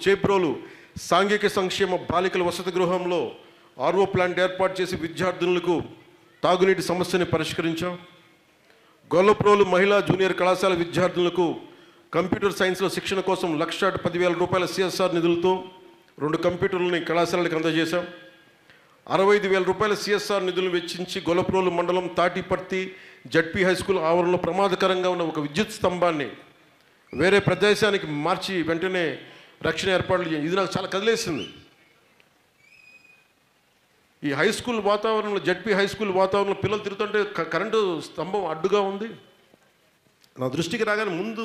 చేబ్రోలు సాంఘిక సంక్షేమ బాలికల వసతి గృహంలో RO ప్లాంట్ ఏర్పాటు చేసి విద్యార్థులకు తాగునీటి సమస్యని పరిష్కరించాం. గొల్లప్రోలు మహిళా జూనియర్ కళాశాల విద్యార్థులకు కంప్యూటర్ సైన్స్లో శిక్షణ కోసం ₹1,10,000 సిఎస్ఆర్ నిధులతో 2 కంప్యూటర్లని కళాశాలలకు అందజేశాం. ₹65,000 సిఎస్ఆర్ నిధులు వెచ్చించి గొల్లప్రోలు మండలం తాటిపర్తి జడ్పీ హై స్కూల్ ఆవరణలో ప్రమాదకరంగా ఉన్న ఒక విద్యుత్ స్తంభాన్ని వేరే ప్రదేశానికి మార్చి వెంటనే రక్షణ ఏర్పాట్లు చేయాలి. ఇది నాకు చాలా కదిలేసింది. ఈ హై స్కూల్ వాతావరణంలో, జడ్పీ హై స్కూల్ వాతావరణంలో పిల్లలు తిరుగుతుంటే కరెంటు స్తంభం అడ్డుగా ఉంది. నా దృష్టికి రాగానే ముందు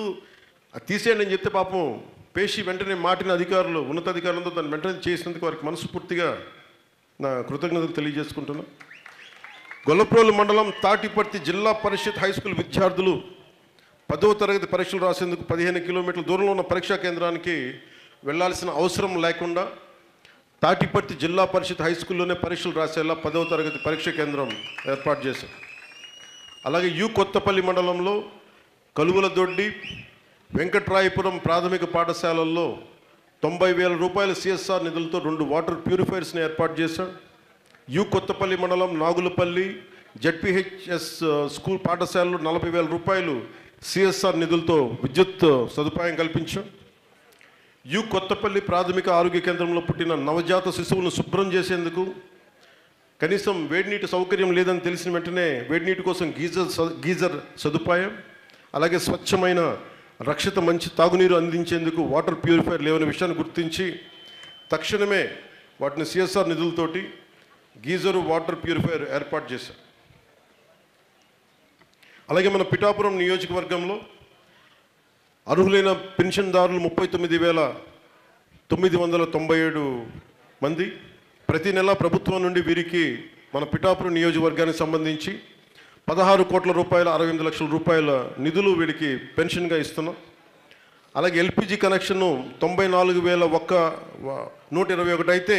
తీసేయండి అని చెప్తే పాపం పేషి వెంటనే మాటిన అధికారులు, ఉన్నతాధికారులతో దాన్ని వెంటనే చేసినందుకు వారికి మనస్ఫూర్తిగా నా కృతజ్ఞతలు తెలియజేసుకుంటున్నాను. గొల్లప్రోలు మండలం తాటిపర్తి జిల్లా పరిషత్ హై స్కూల్ విద్యార్థులు 10వ తరగతి పరీక్షలు రాసేందుకు 15 కిలోమీటర్ల దూరంలో ఉన్న పరీక్షా కేంద్రానికి వెళ్లాల్సిన అవసరం లేకుండా తాటిపర్తి జిల్లా పరిషత్ హై స్కూల్లోనే పరీక్షలు రాసేలా 10వ తరగతి పరీక్ష కేంద్రం ఏర్పాటు చేశాం. అలాగే కొత్తపల్లి మండలంలో కలువలదొడ్డి, వెంకట్రాయపురం ప్రాథమిక పాఠశాలల్లో ₹90,000 సిఎస్ఆర్ నిధులతో 2 వాటర్ ప్యూరిఫైర్స్ని ఏర్పాటు చేశాం. కొత్తపల్లి మండలం నాగులపల్లి జడ్పీహెచ్ఎస్ స్కూల్ పాఠశాలలో ₹40,000 సిఎస్ఆర్ నిధులతో విద్యుత్ సదుపాయం కల్పించాం. కొత్తపల్లి ప్రాథమిక ఆరోగ్య కేంద్రంలో పుట్టిన నవజాత శిశువులను శుభ్రం చేసేందుకు కనీసం వేడినీటి సౌకర్యం లేదని తెలిసిన వెంటనే వేడినీటి కోసం గీజర్ సదుపాయం, అలాగే స్వచ్ఛమైన రక్షిత మంచి తాగునీరు అందించేందుకు వాటర్ ప్యూరిఫైర్ లేవనే విషయాన్ని గుర్తించి తక్షణమే వాటిని సిఎస్ఆర్ నిధులతోటి గీజరు వాటర్ ప్యూరిఫైర్ ఏర్పాటు చేశాం. అలాగే మన పిఠాపురం నియోజకవర్గంలో అర్హులైన పెన్షన్దారులు 39,997 మంది. ప్రతి నెల ప్రభుత్వం నుండి వీరికి మన పిఠాపురం నియోజకవర్గానికి సంబంధించి 16 కోట్ల రూపాయల 68 లక్షల రూపాయల నిధులు వీరికి పెన్షన్గా ఇస్తున్నాం. అలాగే ఎల్పిజి కనెక్షను 94,121 అయితే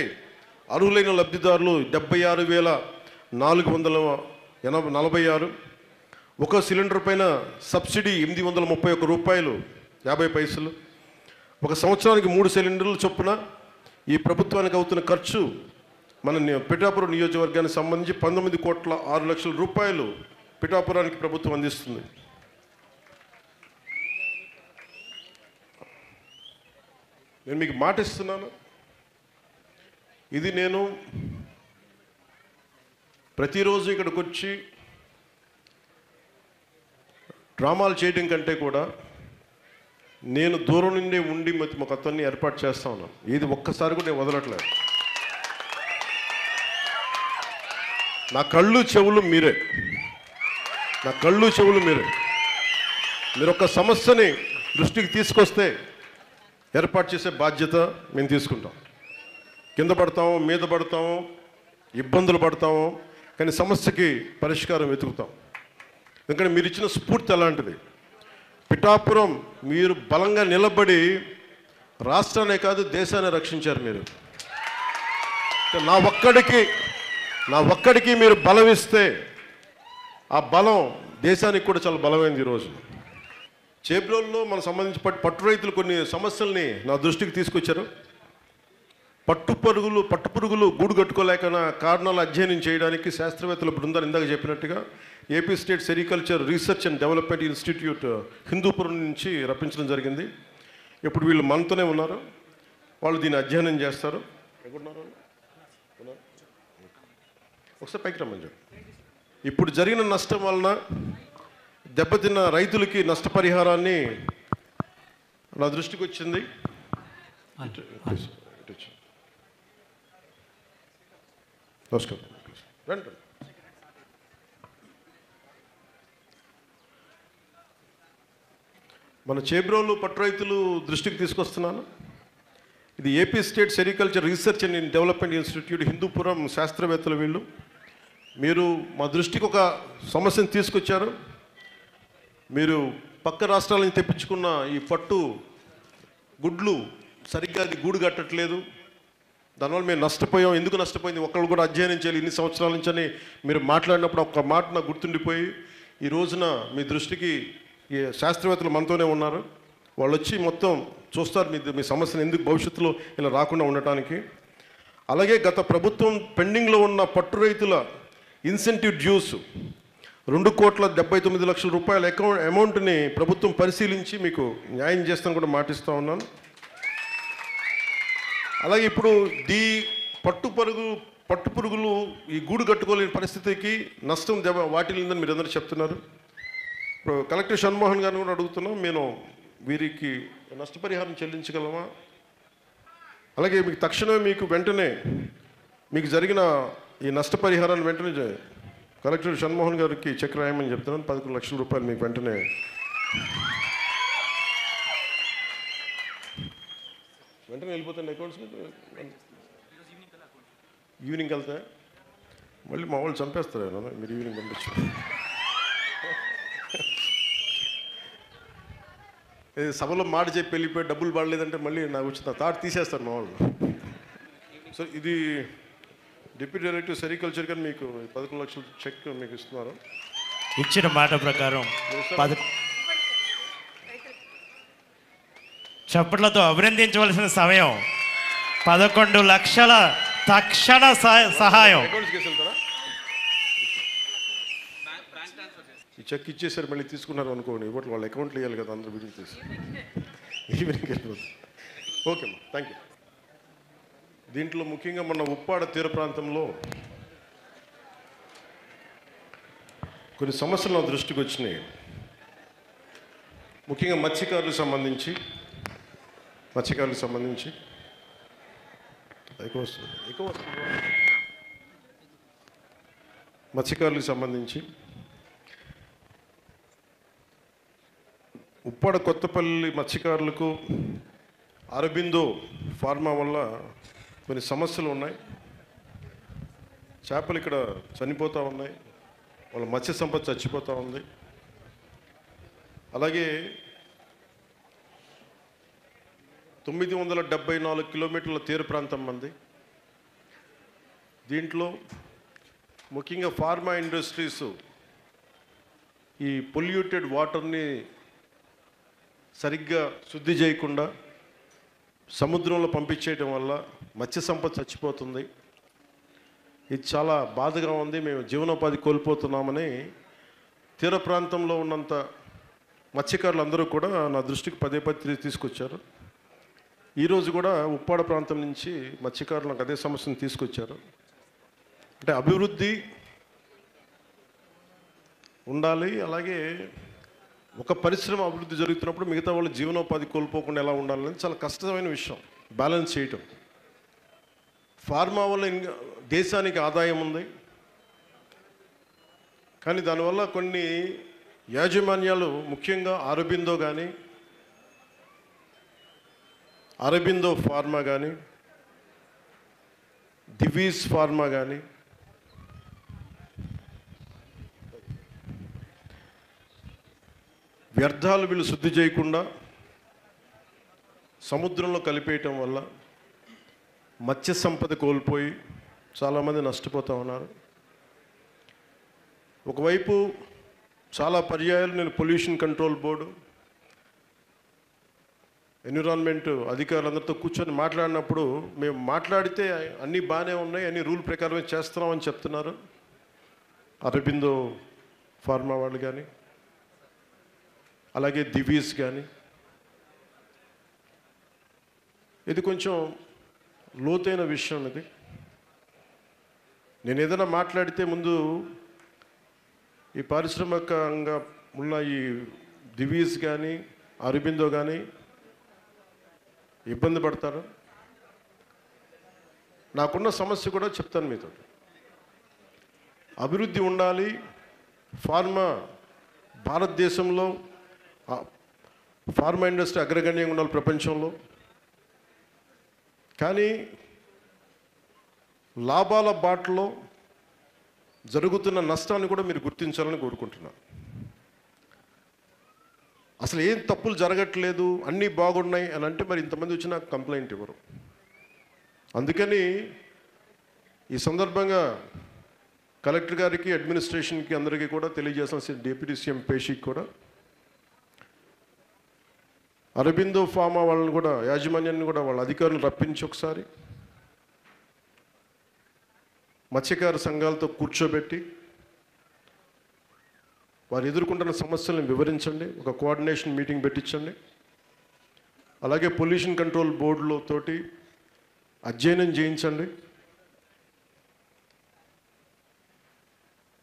అర్హులైన లబ్ధిదారులు 76,446. ఒక సిలిండర్ పైన సబ్సిడీ 831 రూపాయలు 50 పైసలు. ఒక సంవత్సరానికి 3 సిలిండర్లు చొప్పున ఈ ప్రభుత్వానికి అవుతున్న ఖర్చు మన పిఠాపురం నియోజకవర్గానికి సంబంధించి 19 కోట్ల 6 లక్షల రూపాయలు పిఠాపురానికి ప్రభుత్వం అందిస్తుంది. నేను మీకు మాట ఇస్తున్నాను, ఇది నేను ప్రతిరోజు ఇక్కడికి వచ్చి డ్రామాలు చేయడం కంటే కూడా నేను దూరం నుండి ఉండి మొత్తాన్ని ఏర్పాటు చేస్తా ఉన్నాను. ఇది ఒక్కసారి కూడా నేను వదలట్లేదు. నా కళ్ళు చెవులు మీరే, నా కళ్ళు చెవులు మీరే. మీరు ఒక సమస్యని దృష్టికి తీసుకొస్తే ఏర్పాటు చేసే బాధ్యత మేము తీసుకుంటాం. కింద పడతాము, మీద పడతాము, ఇబ్బందులు పడతాము, కానీ సమస్యకి పరిష్కారం వెతుకుతాం. ఎందుకంటే మీరు ఇచ్చిన స్ఫూర్తి అలాంటిది. పిఠాపురం మీరు బలంగా నిలబడి రాష్ట్రాన్నే కాదు దేశాన్ని రక్షించారు మీరు. నా ఒక్కడికి మీరు బలం ఇస్తే ఆ బలం దేశానికి కూడా చాలా బలమైంది. ఈరోజు చేబ్రోల్లో మన సంబంధించి పట్టు రైతులు కొన్ని సమస్యల్ని నా దృష్టికి తీసుకొచ్చారు. పట్టుపురుగులు గూడు కట్టుకోలేక కారణాలు అధ్యయనం చేయడానికి శాస్త్రవేత్తల బృందాన్ని ఇందాక చెప్పినట్టుగా AP state sericulture research and development institute Hindupuram నుంచి రప్పించడం జరిగింది. ఇప్పుడు వీళ్ళు మనతోనే ఉన్నారు, వాళ్ళు దీన్ని అధ్యయనం చేస్తారు. ఒకసారి పైకి రమ్మని చెప్పి. ఇప్పుడు జరిగిన నష్టం వలన దెబ్బతిన్న రైతులకి నష్టపరిహారాన్ని నా దృష్టికి వచ్చింది. నమస్కారం. రండి. మన చేబ్రోలు పట్టు రైతులు దృష్టికి తీసుకొస్తున్నాను. ఇది AP state sericulture research and development institute Hindupuram శాస్త్రవేత్తలు వీళ్ళు. మీరు మా దృష్టికి ఒక సమస్యను తీసుకొచ్చారు. మీరు పక్క రాష్ట్రాల నుంచి తెప్పించుకున్న ఈ పట్టు గుడ్లు సరిగ్గా అది గూడు కట్టట్లేదు, దానివల్ల మేము నష్టపోయాం. ఎందుకు నష్టపోయింది ఒకళ్ళు కూడా అధ్యయనం చేయాలి ఇన్ని సంవత్సరాల నుంచి అని మీరు మాట్లాడినప్పుడు ఒక్క మాట నాకు గుర్తుండిపోయి ఈ రోజున మీ దృష్టికి ఈ శాస్త్రవేత్తలు మనతోనే ఉన్నారు. వాళ్ళు వచ్చి మొత్తం చూస్తారు మీ సమస్యను ఎందుకు భవిష్యత్తులో ఇలా రాకుండా ఉండటానికి. అలాగే గత ప్రభుత్వం పెండింగ్లో ఉన్న పట్టు రైతుల ఇన్సెంటివ్ డ్యూస్ 2,79 లక్షల రూపాయల అమౌంట్ని ప్రభుత్వం పరిశీలించి మీకు న్యాయం చేస్తాను కూడా మాటిస్తూ ఉన్నాను. అలాగే ఇప్పుడు పట్టు పురుగులు ఈ గూడు కట్టుకోలేని పరిస్థితికి నష్టం వాటిల్లిందని మీరు అందరూ చెప్తున్నారు. ఇప్పుడు కలెక్టర్ షణ్మోహన్ గారిని కూడా అడుగుతున్నాం, మేము వీరికి నష్టపరిహారం చెల్లించగలమా? అలాగే మీకు తక్షణమే మీకు వెంటనే మీకు జరిగిన ఈ నష్టపరిహారాన్ని వెంటనే కలెక్టర్ షణ్మోహన్ గారికి చెక్ రాయమని చెప్తున్నాను. 11 లక్షల రూపాయలు మీకు వెంటనే వెళ్ళిపోతాను అకౌంట్స్కి. ఈవినింగ్ వెళ్తే మళ్ళీ మా వాళ్ళు చంపేస్తారు కదా, మీరు ఈవినింగ్ పంపించు. సభలో మాట చెప్పి వెళ్ళిపోయి డబ్బులు పడలేదంటే మళ్ళీ నాకు వచ్చిన థాట్ తీసేస్తారు మా వాళ్ళు. సో ఇది డిప్యూటీ డైరెక్టర్ సెరికల్చర్ గారు మీకు 11 లక్షల చెక్ మీకు ఇస్తున్నారు. ఇచ్చిన మాట ప్రకారం చప్పట్లతో అభినందించవలసిన సమయం. 11 లక్షల తక్షణ సహాయం. ఈ చెక్ ఇచ్చేసారు మళ్ళీ తీసుకున్నారు అనుకోండి, ఇవ్వట్లు వాళ్ళ అకౌంట్లు వేయాలి కదా, అందరూ వీడియో తీసి ఈవినింగ్ వెళ్ళిపోతుంది. ఓకే అమ్మా, థ్యాంక్ యూ. దీంట్లో ముఖ్యంగా మన ఉప్పాడ తీర ప్రాంతంలో కొన్ని సమస్యలు నా దృష్టికి వచ్చినాయి. ముఖ్యంగా మత్స్యకారులకు సంబంధించి మత్స్యకారులకు సంబంధించి ఉప్పాడ కొత్తపల్లి మత్స్యకారులకు అరబిందో ఫార్మా వల్ల కొన్ని సమస్యలు ఉన్నాయి. చేపలు ఇక్కడ చనిపోతూ ఉన్నాయి, వాళ్ళ మత్స్య సంపద చచ్చిపోతూ ఉంది. అలాగే 974 కిలోమీటర్ల తీర ప్రాంతం మంది. దీంట్లో ముఖ్యంగా ఫార్మా ఇండస్ట్రీస్ ఈ పొల్యూటెడ్ వాటర్ని సరిగ్గా శుద్ధి చేయకుండా సముద్రంలో పంపించేయడం వల్ల మత్స్య సంపద చచ్చిపోతుంది. ఇది చాలా బాధగా ఉంది. మేము జీవనోపాధి కోల్పోతున్నామని తీర ప్రాంతంలో ఉన్నంత మత్స్యకారులు అందరూ కూడా నా దృష్టికి పదే తీసుకొచ్చారు. ఈరోజు కూడా ఉప్పాడ ప్రాంతం నుంచి మత్స్యకారులు నాకు అదే సమస్యను తీసుకొచ్చారు. అంటే అభివృద్ధి ఉండాలి, అలాగే ఒక పరిశ్రమ అభివృద్ధి జరుగుతున్నప్పుడు మిగతా వాళ్ళు జీవనోపాధి కోల్పోకుండా ఎలా ఉండాలని చాలా కష్టమైన విషయం బ్యాలెన్స్ చేయటం. ఫార్మా వల్ల దేశానికి ఆదాయం ఉంది, కానీ దానివల్ల కొన్ని యాజమాన్యాలు ముఖ్యంగా అరబిందో ఫార్మా కానీ దివీస్ ఫార్మా కానీ వ్యర్థాలు వీళ్ళు శుద్ధి చేయకుండా సముద్రంలో కలిపేయటం వల్ల మత్స్య సంపద కోల్పోయి చాలామంది నష్టపోతూ ఉన్నారు. ఒకవైపు చాలా పర్యాయాలు నేను పొల్యూషన్ కంట్రోల్ బోర్డు, ఎన్విరాన్మెంట్ అధికారులందరితో కూర్చొని మాట్లాడినప్పుడు మేము మాట్లాడితే అన్నీ బాగానే ఉన్నాయి, అన్ని రూల్ ప్రకారమే చేస్తున్నామని చెప్తున్నారు అరబిందో ఫార్మా వాళ్ళు కానీ అలాగే దివీస్ కానీ. ఇది కొంచెం లోతైన విషయం. ఇది నేను ఏదైనా మాట్లాడితే ముందు ఈ పారిశ్రామికంగా ఉన్న ఈ దివీస్ కానీ అరబిందో కానీ ఇబ్బంది పడతారు. నాకున్న సమస్య కూడా చెప్తాను మీతో. అభివృద్ధి ఉండాలి, భారతదేశంలో ఫార్మా ఇండస్ట్రీ అగ్రగణ్యంగా ఉండాలి ప్రపంచంలో. కానీ లాభాల బాటలో జరుగుతున్న నష్టాన్ని కూడా మీరు గుర్తించాలని కోరుకుంటున్నాను. అసలు ఏం తప్పులు జరగట్లేదు, అన్నీ బాగున్నాయి అని అంటే మరి ఇంతమంది వచ్చి నాకు కంప్లైంట్ ఇవ్వరు. అందుకని ఈ సందర్భంగా కలెక్టర్ గారికి, అడ్మినిస్ట్రేషన్కి, అందరికీ కూడా తెలియజేసిన డిప్యూటీ సీఎం పేషీకి కూడా అరబిందో ఫార్మా వాళ్ళని కూడా, యాజమాన్యాన్ని కూడా, వాళ్ళ అధికారులను రప్పించి ఒకసారి మత్స్యకార సంఘాలతో కూర్చోబెట్టి వారు ఎదుర్కొంటున్న సమస్యలను వివరించండి, ఒక కోఆర్డినేషన్ మీటింగ్ పెట్టించండి. అలాగే పొల్యూషన్ కంట్రోల్ బోర్డులో తోటి అధ్యయనం చేయించండి.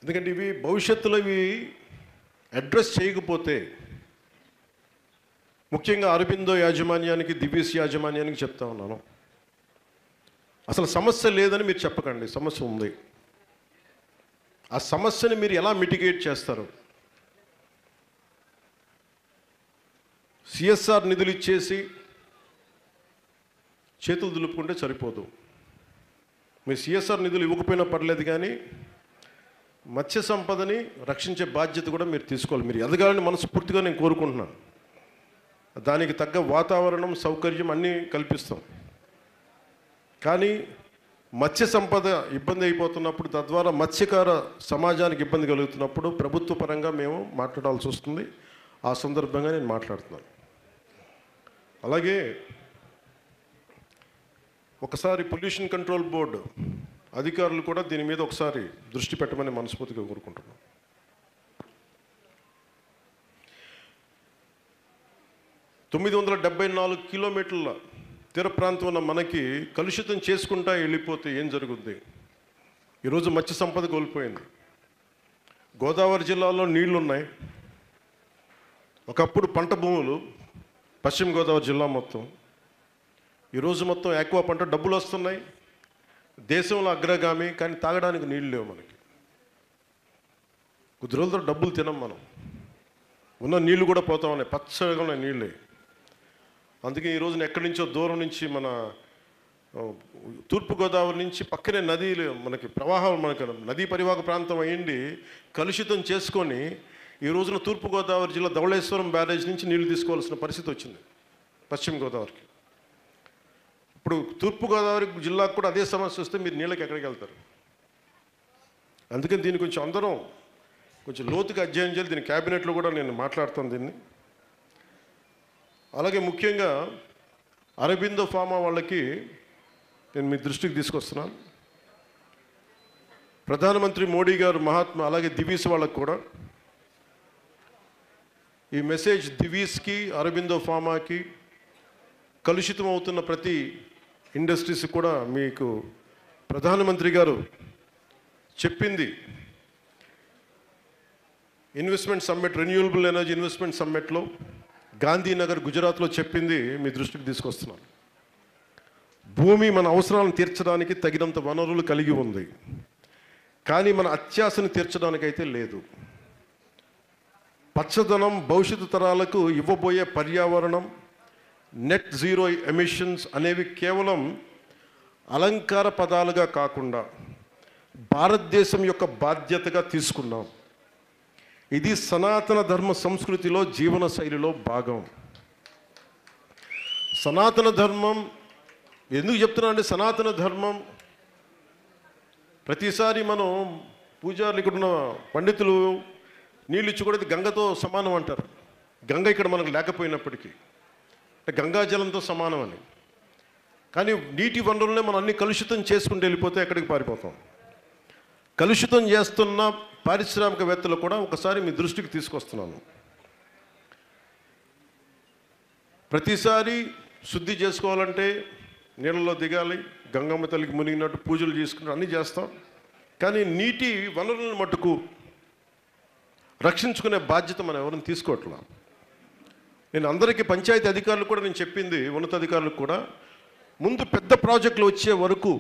ఎందుకంటే ఇవి భవిష్యత్తులో అడ్రస్ చేయకపోతే, ముఖ్యంగా అరబిందో యాజమాన్యానికి, దివీస్ యాజమాన్యానికి చెప్తా ఉన్నాను, అసలు సమస్య లేదని మీరు చెప్పకండి, సమస్య ఉంది. ఆ సమస్యని మీరు ఎలా మిటిగేట్ చేస్తారు? సిఎస్ఆర్ నిధులు ఇచ్చేసి చేతులు దులుపుకుంటే సరిపోదు. మీరు సిఎస్ఆర్ నిధులు ఇవ్వకపోయినా పర్లేదు, కానీ మత్స్య సంపదని రక్షించే బాధ్యత కూడా మీరు తీసుకోవాలి. మీరు ఎదగాలని మనస్ఫూర్తిగా నేను కోరుకుంటున్నాను. దానికి తగ్గ వాతావరణం, సౌకర్యం అన్నీ కల్పిస్తాం. కానీ మత్స్య సంపద ఇబ్బంది అయిపోతున్నప్పుడు, తద్వారా మత్స్యకార సమాజానికి ఇబ్బంది కలుగుతున్నప్పుడు ప్రభుత్వ పరంగా మేము మాట్లాడాల్సి వస్తుంది. ఆ సందర్భంగా నేను మాట్లాడుతున్నాను. అలాగే ఒకసారి పొల్యూషన్ కంట్రోల్ బోర్డు అధికారులు కూడా దీని మీద ఒకసారి దృష్టి పెట్టమని మనస్ఫూర్తిగా కోరుకుంటున్నాను. తొమ్మిది 974 కిలోమీటర్ల తీర ప్రాంతం ఉన్న మనకి కలుషితం చేసుకుంటా వెళ్ళిపోతే ఏం జరుగుద్ది? ఈరోజు మత్స్య సంపద కోల్పోయింది. గోదావరి జిల్లాలో నీళ్లున్నాయి. ఒకప్పుడు పంట భూములు పశ్చిమ గోదావరి జిల్లా మొత్తం. ఈరోజు మొత్తం ఎక్కువ పంట, డబ్బులు వస్తున్నాయి, దేశంలో అగ్రగామి, కానీ తాగడానికి నీళ్ళు లేవు మనకి. కొద్ది రోజులతో డబ్బులు తినం మనం. ఉన్న నీళ్లు కూడా పోతా ఉన్నాయి, పచ్చగా ఉన్నాయి నీళ్ళే. అందుకే ఈ రోజున ఎక్కడి నుంచో దూరం నుంచి మన తూర్పుగోదావరి నుంచి పక్కనే నదీలు మనకి ప్రవాహం, మనకి నదీ పరివాహక ప్రాంతం అయ్యింది, కలుషితం చేసుకొని ఈ రోజున తూర్పుగోదావరి జిల్లా ధవళేశ్వరం బ్యారేజ్ నుంచి నీళ్లు తీసుకోవాల్సిన పరిస్థితి వచ్చింది పశ్చిమ గోదావరికి. ఇప్పుడు తూర్పుగోదావరి జిల్లాకు కూడా అదే సమస్య వస్తే మీరు నీళ్ళకి ఎక్కడికి వెళ్తారు? అందుకని దీన్ని కొంచెం అందరం కొంచెం లోతుగా అధ్యయనం చేయాలి. దీని క్యాబినెట్లో కూడా నేను మాట్లాడుతాను దీన్ని. అలాగే ముఖ్యంగా అరబిందో ఫార్మా వాళ్ళకి నేను మీ దృష్టికి తీసుకొస్తున్నాను. ప్రధానమంత్రి మోడీ గారు, మహాత్మా, అలాగే దివీస్ వాళ్ళకు కూడా ఈ మెసేజ్, దివీస్కి, అరబిందో ఫార్మాకి, కలుషితం అవుతున్న ప్రతి ఇండస్ట్రీస్కి కూడా మీకు ప్రధానమంత్రి గారు చెప్పింది investment summit, renewable energy investment సమ్మిట్లో గాంధీనగర్ గుజరాత్లో చెప్పింది మీ దృష్టికి తీసుకొస్తున్నాను. భూమి మన అవసరాలను తీర్చడానికి తగినంత వనరులు కలిగి ఉంది, కానీ మన అత్యాశను తీర్చడానికైతే లేదు. పచ్చదనం, భవిష్యత్తు తరాలకు ఇవ్వబోయే పర్యావరణం, నెట్ జీరో ఎమిషన్స్ అనేవి కేవలం అలంకార పదాలుగా కాకుండా భారతదేశం యొక్క బాధ్యతగా తీసుకున్నాం. ఇది సనాతన ధర్మ సంస్కృతిలో, జీవన శైలిలో భాగం. సనాతన ధర్మం ఎందుకు చెప్తున్నా అంటే, సనాతన ధర్మం ప్రతిసారి మనం పూజారులు, ఇక్కడున్న పండితులు నీళ్ళు ఇచ్చి కూడా ఇది గంగతో సమానం అంటారు. గంగ ఇక్కడ మనకు లేకపోయినప్పటికీ అంటే గంగాజలంతో సమానం అని. కానీ నీటి వనరులనే మనం అన్ని కలుషితం చేసుకుంటూ వెళ్ళిపోతే ఎక్కడికి పారిపోతాం? కలుషితం చేస్తున్న పారిశ్రామికవేత్తలు కూడా ఒకసారి మీ దృష్టికి తీసుకొస్తున్నాను. ప్రతిసారి శుద్ధి చేసుకోవాలంటే నీళ్ళలో దిగాలి, గంగమ్మ తల్లికి మునిగినట్టు పూజలు చేసుకుని అన్నీ చేస్తాం. కానీ నీటి వనరులను మట్టుకు రక్షించుకునే బాధ్యత మనం ఎవరిని తీసుకోవట్లా. నేను అందరికీ, పంచాయతీ అధికారులు కూడా నేను చెప్పింది, ఉన్నతాధికారులకు కూడా, ముందు పెద్ద ప్రాజెక్టులు వచ్చే వరకు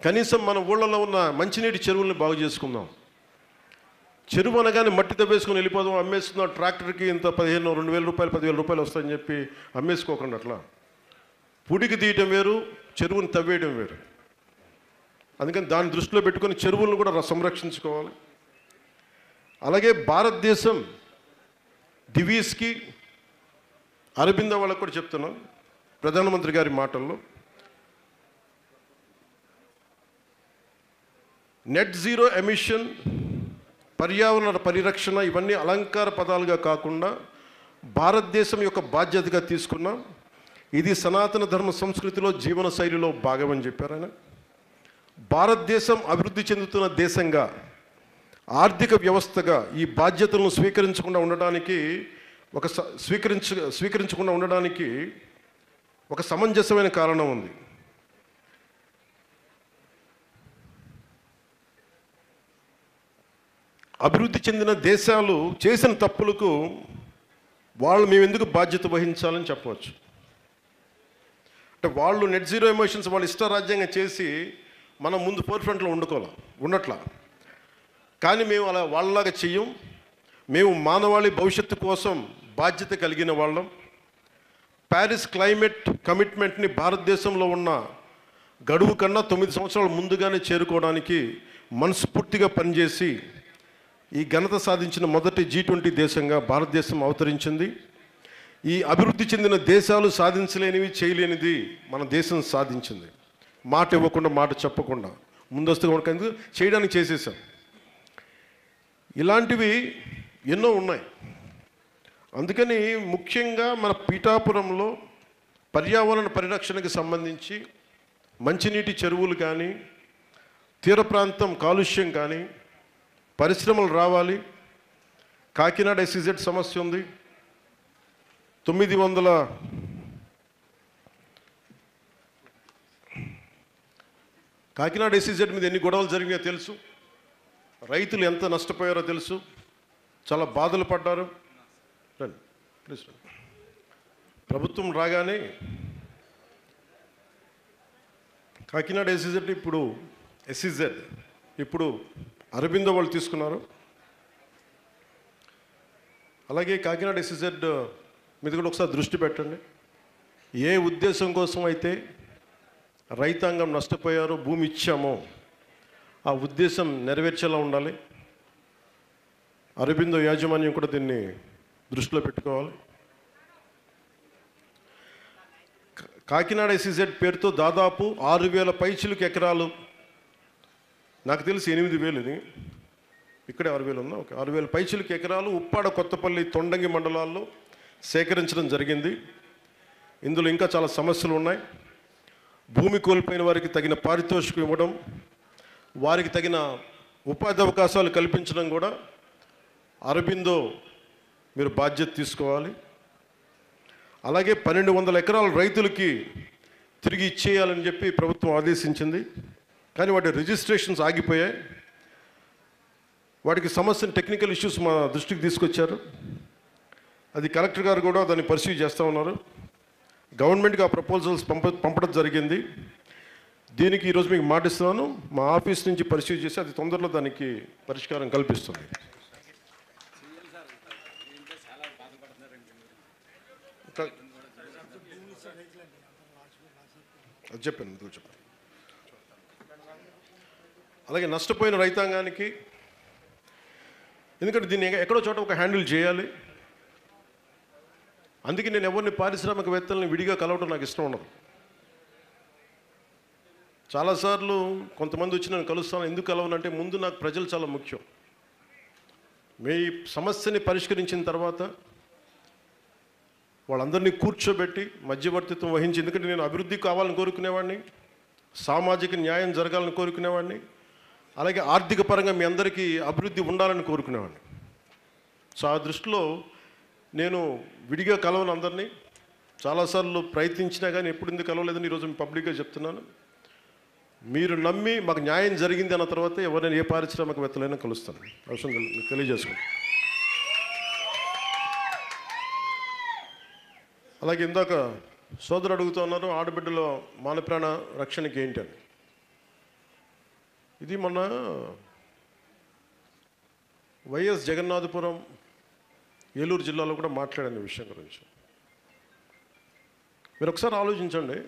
కనీసం మన ఊళ్ళలో ఉన్న మంచినీటి చెరువుల్ని బాగు చేసుకుందాం. చెరువు అనగానే మట్టి తవ్వేసుకొని వెళ్ళిపోదాం, అమ్మేసుకుందాం, ట్రాక్టర్కి ఇంత 2,000 రూపాయలు 10,000 రూపాయలు వస్తాయని చెప్పి అమ్మేసుకోకుండా అట్లా పుడికి తీయటం వేరు, చెరువుని తవ్వేయడం వేరు. అందుకని దాన్ని దృష్టిలో పెట్టుకొని చెరువులను కూడా సంరక్షించుకోవాలి. అలాగే భారతదేశం దివీస్కి, అరబిందో వాళ్ళకు కూడా చెప్తున్నాం ప్రధానమంత్రి గారి మాటల్లో, నెట్ జీరో ఎమిషన్, పర్యావరణ పరిరక్షణ ఇవన్నీ అలంకార పదాలుగా కాకుండా భారతదేశం యొక్క బాధ్యతగా తీసుకున్నాం. ఇది సనాతన ధర్మ సంస్కృతిలో, జీవన శైలిలో భాగమని చెప్పారు ఆయన. భారతదేశం అభివృద్ధి చెందుతున్న దేశంగా, ఆర్థిక వ్యవస్థగా ఈ బాధ్యతలను స్వీకరించకుండా ఉండడానికి ఒక సమంజసమైన కారణం ఉంది. అభివృద్ధి చెందిన దేశాలు చేసిన తప్పులకు మేము ఎందుకు బాధ్యత వహించాలని చెప్పవచ్చు. అంటే వాళ్ళు నెట్ జీరో ఎమిషన్స్ వాళ్ళు ఇష్టారాజ్యంగా చేసి మనం ముందు ఫోర్ ఫ్రంట్లో ఉండట్లా. కానీ మేము అలా వాళ్ళలాగా చెయ్యం. మేము మానవాళి భవిష్యత్తు కోసం బాధ్యత కలిగిన వాళ్ళం. ప్యారిస్ క్లైమేట్ కమిట్మెంట్ని భారతదేశంలో ఉన్న గడువు కన్నా 9 సంవత్సరాల ముందుగానే చేరుకోవడానికి మనస్ఫూర్తిగా పనిచేసి ఈ ఘనత సాధించిన మొదటి G20 దేశంగా భారతదేశం అవతరించింది. ఈ అభివృద్ధి చెందిన దేశాలు సాధించలేనివి, చేయలేనిది మన దేశం సాధించింది. మాట ఇవ్వకుండా, మాట చెప్పకుండా ముందస్తుగా చేయడానికి చేసేసాం. ఇలాంటివి ఎన్నో ఉన్నాయి. అందుకని ముఖ్యంగా మన పీఠాపురంలో పర్యావరణ పరిరక్షణకు సంబంధించి మంచినీటి చెరువులు కానీ, తీర ప్రాంతం కాలుష్యం కానీ, పరిశ్రమలు రావాలి. కాకినాడ SEZ సమస్య ఉంది. 900 కాకినాడ SEZ మీద ఎన్ని గొడవలు జరిగినాయో తెలుసు. రైతులు ఎంత నష్టపోయారో తెలుసు. చాలా బాధలు పడ్డారు. రండి ప్లీజ్. ప్రభుత్వం రాగానే కాకినాడ SEZ ఇప్పుడు అరబిందో వాళ్ళు తీసుకున్నారు. అలాగే కాకినాడ ఎస్సీజెడ్ మీద కూడా ఒకసారి దృష్టి పెట్టండి. ఏ ఉద్దేశం కోసం అయితే రైతాంగం నష్టపోయారో, భూమి ఇచ్చామో ఆ ఉద్దేశం నెరవేర్చేలా ఉండాలి. అరబిందో యాజమాన్యం కూడా దీన్ని దృష్టిలో పెట్టుకోవాలి. కాకినాడ ఎస్సీజెడ్ పేరుతో దాదాపు 6,000 పైచిలుకు ఎకరాలు, నాకు తెలిసి 8,000, ఇక్కడే 6,000 ఉందా? ఓకే, 6,000 పైచిలుకు ఎకరాలు ఉప్పాడ, కొత్తపల్లి, తొండంగి మండలాల్లో సేకరించడం జరిగింది. ఇందులో ఇంకా చాలా సమస్యలు ఉన్నాయి. భూమి కోల్పోయిన వారికి తగిన పారితోషికం ఇవ్వడం, వారికి తగిన ఉపాధి అవకాశాలు కల్పించడం కూడా అరబిందో మీరు బాధ్యత తీసుకోవాలి. అలాగే 1,200 ఎకరాల రైతులకి తిరిగి ఇచ్చేయాలని చెప్పి ప్రభుత్వం ఆదేశించింది. కానీ వాటి రిజిస్ట్రేషన్స్ ఆగిపోయాయి. వాటికి సమస్యను, టెక్నికల్ ఇష్యూస్ మా దృష్టికి తీసుకొచ్చారు. అది కలెక్టర్ గారు కూడా దాన్ని పరిశీలి చేస్తూ ఉన్నారు. గవర్నమెంట్కి ఆ ప్రపోజల్స్ పంపడం జరిగింది. దీనికి ఈరోజు మీకు మాటిస్తున్నాను, మా ఆఫీస్ నుంచి పరిశీలి చేసి అది తొందరలో దానికి పరిష్కారం కల్పిస్తుంది. అది చెప్పాను. అలాగే నష్టపోయిన రైతాంగానికి, ఎందుకంటే దీన్ని ఎక్కడో చోట ఒక హ్యాండిల్ చేయాలి. అందుకే నేను ఎవరిని పారిశ్రామికవేత్తల్ని విడిగా కలవడం నాకు ఇష్టం ఉండదు. చాలాసార్లు కొంతమంది వచ్చి నేను కలుస్తాను. ఎందుకు కలవనంటే ముందు నాకు ప్రజలు చాలా ముఖ్యం. మీ సమస్యని పరిష్కరించిన తర్వాత వాళ్ళందరినీ కూర్చోబెట్టి మధ్యవర్తిత్వం వహించి, ఎందుకంటే నేను అభివృద్ధి కావాలని కోరుకునేవాడిని, సామాజిక న్యాయం జరగాలని కోరుకునేవాడిని, అలాగే ఆర్థిక పరంగా మీ అందరికీ అభివృద్ధి ఉండాలని కోరుకునేవాడిని. సో ఆ దృష్టిలో నేను విడిగా కలవను అందరినీ. చాలాసార్లు ప్రయత్నించినా కానీ ఎప్పుడు ఎందుకు కలవలేదని ఈరోజు పబ్లిక్గా చెప్తున్నాను. మీరు నమ్మి మాకు న్యాయం జరిగింది అన్న తర్వాత ఎవరైనా ఏ పారిశ్రామికవేత్తలైనా కలుస్తాను, అవసరం మీకు తెలియజేసుకోండి. అలాగే ఇందాక సోదరు అడుగుతూ ఉన్నారు, ఆడబిడ్డలో మానప్రాణ రక్షణకి ఏంటి అని. ఇది మొన్న వైఎస్ జగన్నాథపురం, ఏలూరు జిల్లాలో కూడా మాట్లాడిన విషయం గురించి మీరు ఒకసారి ఆలోచించండి.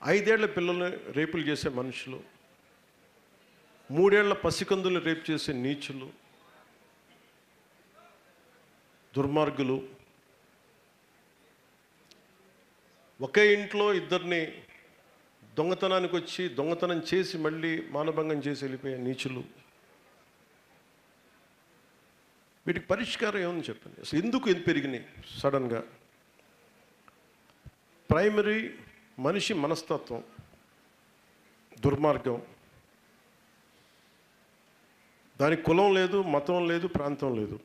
5 ఏళ్ల పిల్లల్ని రేపులు చేసే మనుషులు, 3 ఏళ్ల పసికందుల్ని రేపు చేసే నీచులు, దుర్మార్గులు, ఒకే ఇంట్లో ఇద్దరిని దొంగతనానికి వచ్చి దొంగతనం చేసి మళ్ళీ మానభంగం చేసి వెళ్ళిపోయే నీచులు. వీటికి పరిష్కారం ఏమని చెప్పండి. అసలు ఎందుకు పెరిగినాయి సడన్గా? ప్రైమరీ మనిషి మనస్తత్వం, దుర్మార్గం. దానికి కులం లేదు, మతం లేదు, ప్రాంతం లేదు.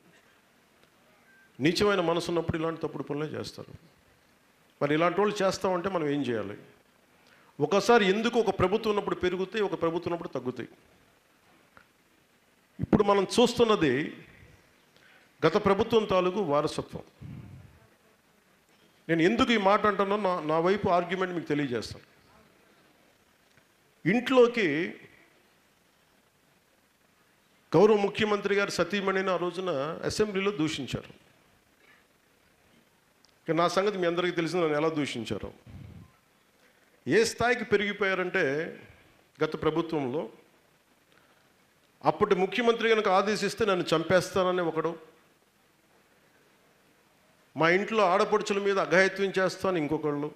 నీచమైన మనసు ఉన్నప్పుడు ఇలాంటి తప్పుడు పనులే చేస్తారు. మరి ఇలాంటి వాళ్ళు చేస్తామంటే మనం ఏం చేయాలి? ఒకసారి ఎందుకు ఒక ప్రభుత్వం ఉన్నప్పుడు పెరుగుతాయి, ఒక ప్రభుత్వం ఉన్నప్పుడు తగ్గుతాయి. ఇప్పుడు మనం చూస్తున్నది గత ప్రభుత్వం తాలూకు వారసత్వం. నేను ఎందుకు ఈ మాట అంటానో నా వైపు ఆర్గ్యుమెంట్ మీకు తెలియజేస్తాను. ఇంట్లోకి గౌరవ ముఖ్యమంత్రి గారు సతీమణిని ఆ రోజున అసెంబ్లీలో దూషించారు. ఇక నా సంగతి మీ అందరికీ తెలిసింది, నన్ను ఎలా దూషించారో. ఏ స్థాయికి పెరిగిపోయారంటే గత ప్రభుత్వంలో అప్పటి ముఖ్యమంత్రి కనుక ఆదేశిస్తే నన్ను చంపేస్తానని ఒకడు, మా ఇంట్లో ఆడపడుచుల మీద అఘాయిత్యం చేస్తాను ఇంకొకళ్ళు,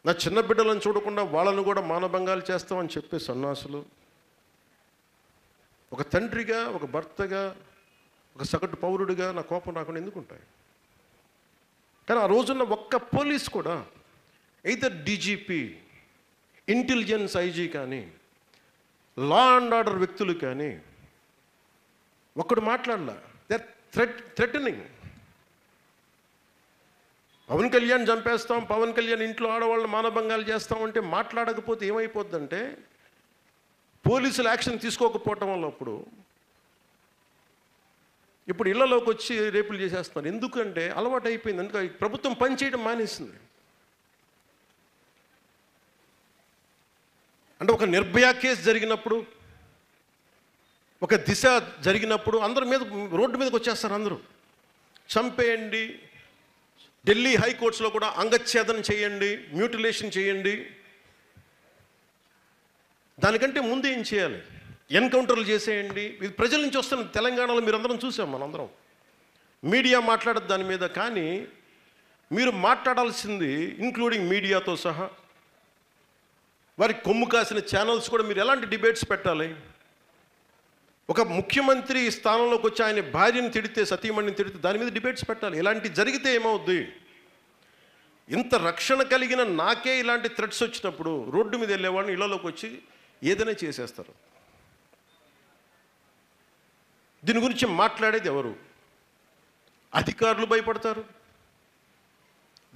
నా చిన్న బిడ్డలను చూడకుండా వాళ్ళను కూడా మానభంగాలు చేస్తామని చెప్పే సన్నాసులు. ఒక తండ్రిగా, ఒక భర్తగా, ఒక సగటు పౌరుడిగా నా కోపం రాకుండా ఎందుకు ఉంటాయి? కానీ ఆ రోజున్న ఒక్క పోలీస్ కూడా, ఎయిదర్ డీజీపీ, ఇంటెలిజెన్స్ ఐజీ కానీ, లా అండ్ ఆర్డర్ వ్యక్తులు కానీ ఒక్కడు మాట్లాడలా. They are threatening. Pawan Kalyan చంపేస్తాం, పవన్ కళ్యాణ్ ఇంట్లో ఆడవాళ్ళని మానభంగాలు చేస్తామంటే మాట్లాడకపోతే ఏమైపోద్దంటే, పోలీసులు యాక్షన్ తీసుకోకపోవటం వల్ల ఇప్పుడు ఇళ్లలోకి వచ్చి రేపులు చేసేస్తున్నారు. ఎందుకంటే అలవాటు అయిపోయింది. అందుకే ప్రభుత్వం పనిచేయడం మానేసింది. అంటే ఒక నిర్భయ కేసు జరిగినప్పుడు ఒక దిశ జరిగినప్పుడు అందరి మీద రోడ్డు మీదకి వచ్చేస్తారు, అందరూ చంపేయండి, ఢిల్లీ హైకోర్ట్స్లో కూడా అంగచ్ఛేదన చేయండి, మ్యూటిలేషన్ చేయండి. దానికంటే ముందు ఏం చేయాలి? ఎన్కౌంటర్లు చేసేయండి. ఇది ప్రజల నుంచి వస్తున్న, తెలంగాణలో మీరు అందరం చూసాం, మనందరం. మీడియా మాట్లాడదు దాని మీద, కానీ మీరు మాట్లాడాల్సింది ఇంక్లూడింగ్ మీడియాతో సహా, వారికి కొమ్ము కాసిన ఛానల్స్ కూడా మీరు ఎలాంటి డిబేట్స్ పెట్టాలి? ఒక ముఖ్యమంత్రి స్థానంలోకి వచ్చి ఆయన భార్యను తిడితే, సతీమణిని తిడితే దాని మీద డిబేట్స్ పెట్టాలి. ఇలాంటి జరిగితే ఏమవుద్ది? ఇంత రక్షణ కలిగిన నాకే ఇలాంటి థ్రెట్స్ వచ్చినప్పుడు రోడ్డు మీద వెళ్ళేవాడిని ఇళ్లలోకి వచ్చి ఏదైనా చేసేస్తారు. దీని గురించి మాట్లాడేది ఎవరు? అధికారులు భయపడతారు.